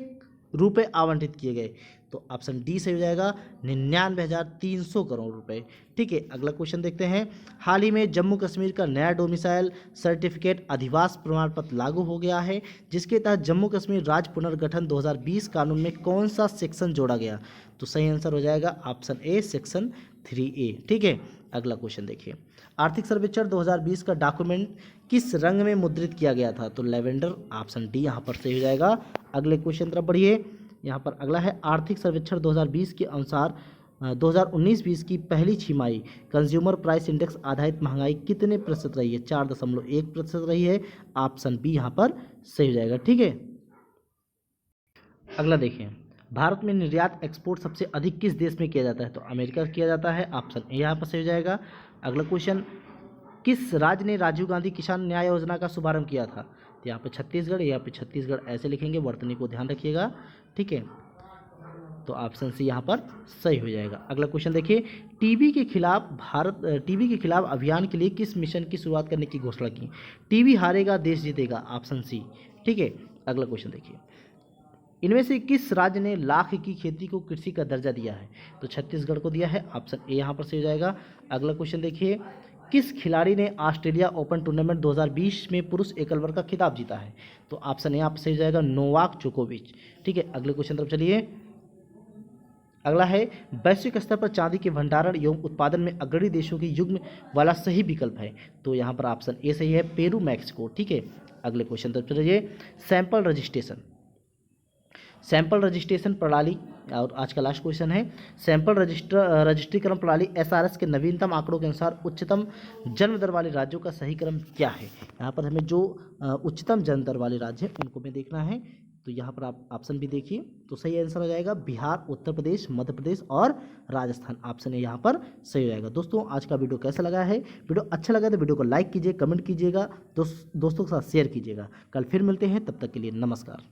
रुपए आवंटित किए गए। तो ऑप्शन डी से हो जाएगा 99,300 करोड़ रुपए, ठीक है। अगला क्वेश्चन देखते हैं। हाल ही में जम्मू कश्मीर का नया डोमिसाइल सर्टिफिकेट अधिवास प्रमाण पत्र लागू हो गया है, जिसके तहत जम्मू कश्मीर राज्य पुनर्गठन 2020 कानून में कौन सा सेक्शन जोड़ा गया। तो सही आंसर हो जाएगा ऑप्शन ए, सेक्शन 3A, ठीक है। अगला क्वेश्चन देखिए, आर्थिक सर्वेक्षण 2020 का डॉक्यूमेंट किस रंग में मुद्रित किया गया था। तो लेवेंडर। ऑप्शन डी यहाँ पर सही हो जाएगा। अगले क्वेश्चन तरफ बढ़िए। यहाँ पर अगला है, आर्थिक सर्वेक्षण 2020 के अनुसार 2019-20 की पहली छमाही कंज्यूमर प्राइस इंडेक्स आधारित महंगाई कितने प्रतिशत रही है। 4.1% रही है। ऑप्शन बी यहाँ पर सही हो जाएगा, ठीक है। अगला देखें, भारत में निर्यात एक्सपोर्ट सबसे अधिक किस देश में किया जाता है। तो अमेरिका किया जाता है। ऑप्शन ए यहाँ पर सही हो जाएगा। अगला क्वेश्चन, किस राज्य ने राजीव गांधी किसान न्याय योजना का शुभारंभ किया था। तो यहाँ पे छत्तीसगढ़, यहाँ पे छत्तीसगढ़ ऐसे लिखेंगे, वर्तनी को ध्यान रखिएगा, ठीक है। तो ऑप्शन सी यहाँ पर सही हो जाएगा। अगला क्वेश्चन देखिए, टीबी के खिलाफ अभियान के लिए किस मिशन की शुरुआत करने की घोषणा की। टीबी हारेगा देश जीतेगा। ऑप्शन सी, ठीक है। अगला क्वेश्चन देखिए, इनमें से किस राज्य ने लाख की खेती को कृषि का दर्जा दिया है। तो छत्तीसगढ़ को दिया है। ऑप्शन ए यहाँ पर सही हो जाएगा। अगला क्वेश्चन देखिए, किस खिलाड़ी ने ऑस्ट्रेलिया ओपन टूर्नामेंट 2020 में पुरुष एकल वर्ग का खिताब जीता है। तो ऑप्शन ए यहाँ पर सही हो जाएगा, नोवाक जोकोविच, ठीक है। अगले क्वेश्चन तरफ चलिए। अगला है, वैश्विक स्तर पर चांदी के भंडारण एवं उत्पादन में अग्रणी देशों की युग्म वाला सही विकल्प है। तो यहाँ पर ऑप्शन ए सही है, पेरू मैक्सिको, ठीक है। अगले क्वेश्चन तरफ चलिए। सैंपल रजिस्ट्रेशन प्रणाली, और आज का लास्ट क्वेश्चन है, सैंपल रजिस्ट्रीकरण प्रणाली SRS के नवीनतम आंकड़ों के अनुसार उच्चतम जन्म दर वाले राज्यों का सही क्रम क्या है। यहाँ पर हमें जो उच्चतम जन्म दर वाले राज्य हैं उनको में देखना है। तो यहाँ पर आप ऑप्शन भी देखिए, तो सही आंसर हो जाएगा बिहार, उत्तर प्रदेश, मध्य प्रदेश और राजस्थान। ऑप्शन ए यहाँ पर सही हो जाएगा। दोस्तों, आज का वीडियो कैसा लगा है। वीडियो अच्छा लगा तो वीडियो को लाइक कीजिए, कमेंट कीजिएगा, दोस्तों के साथ शेयर कीजिएगा। कल फिर मिलते हैं, तब तक के लिए नमस्कार।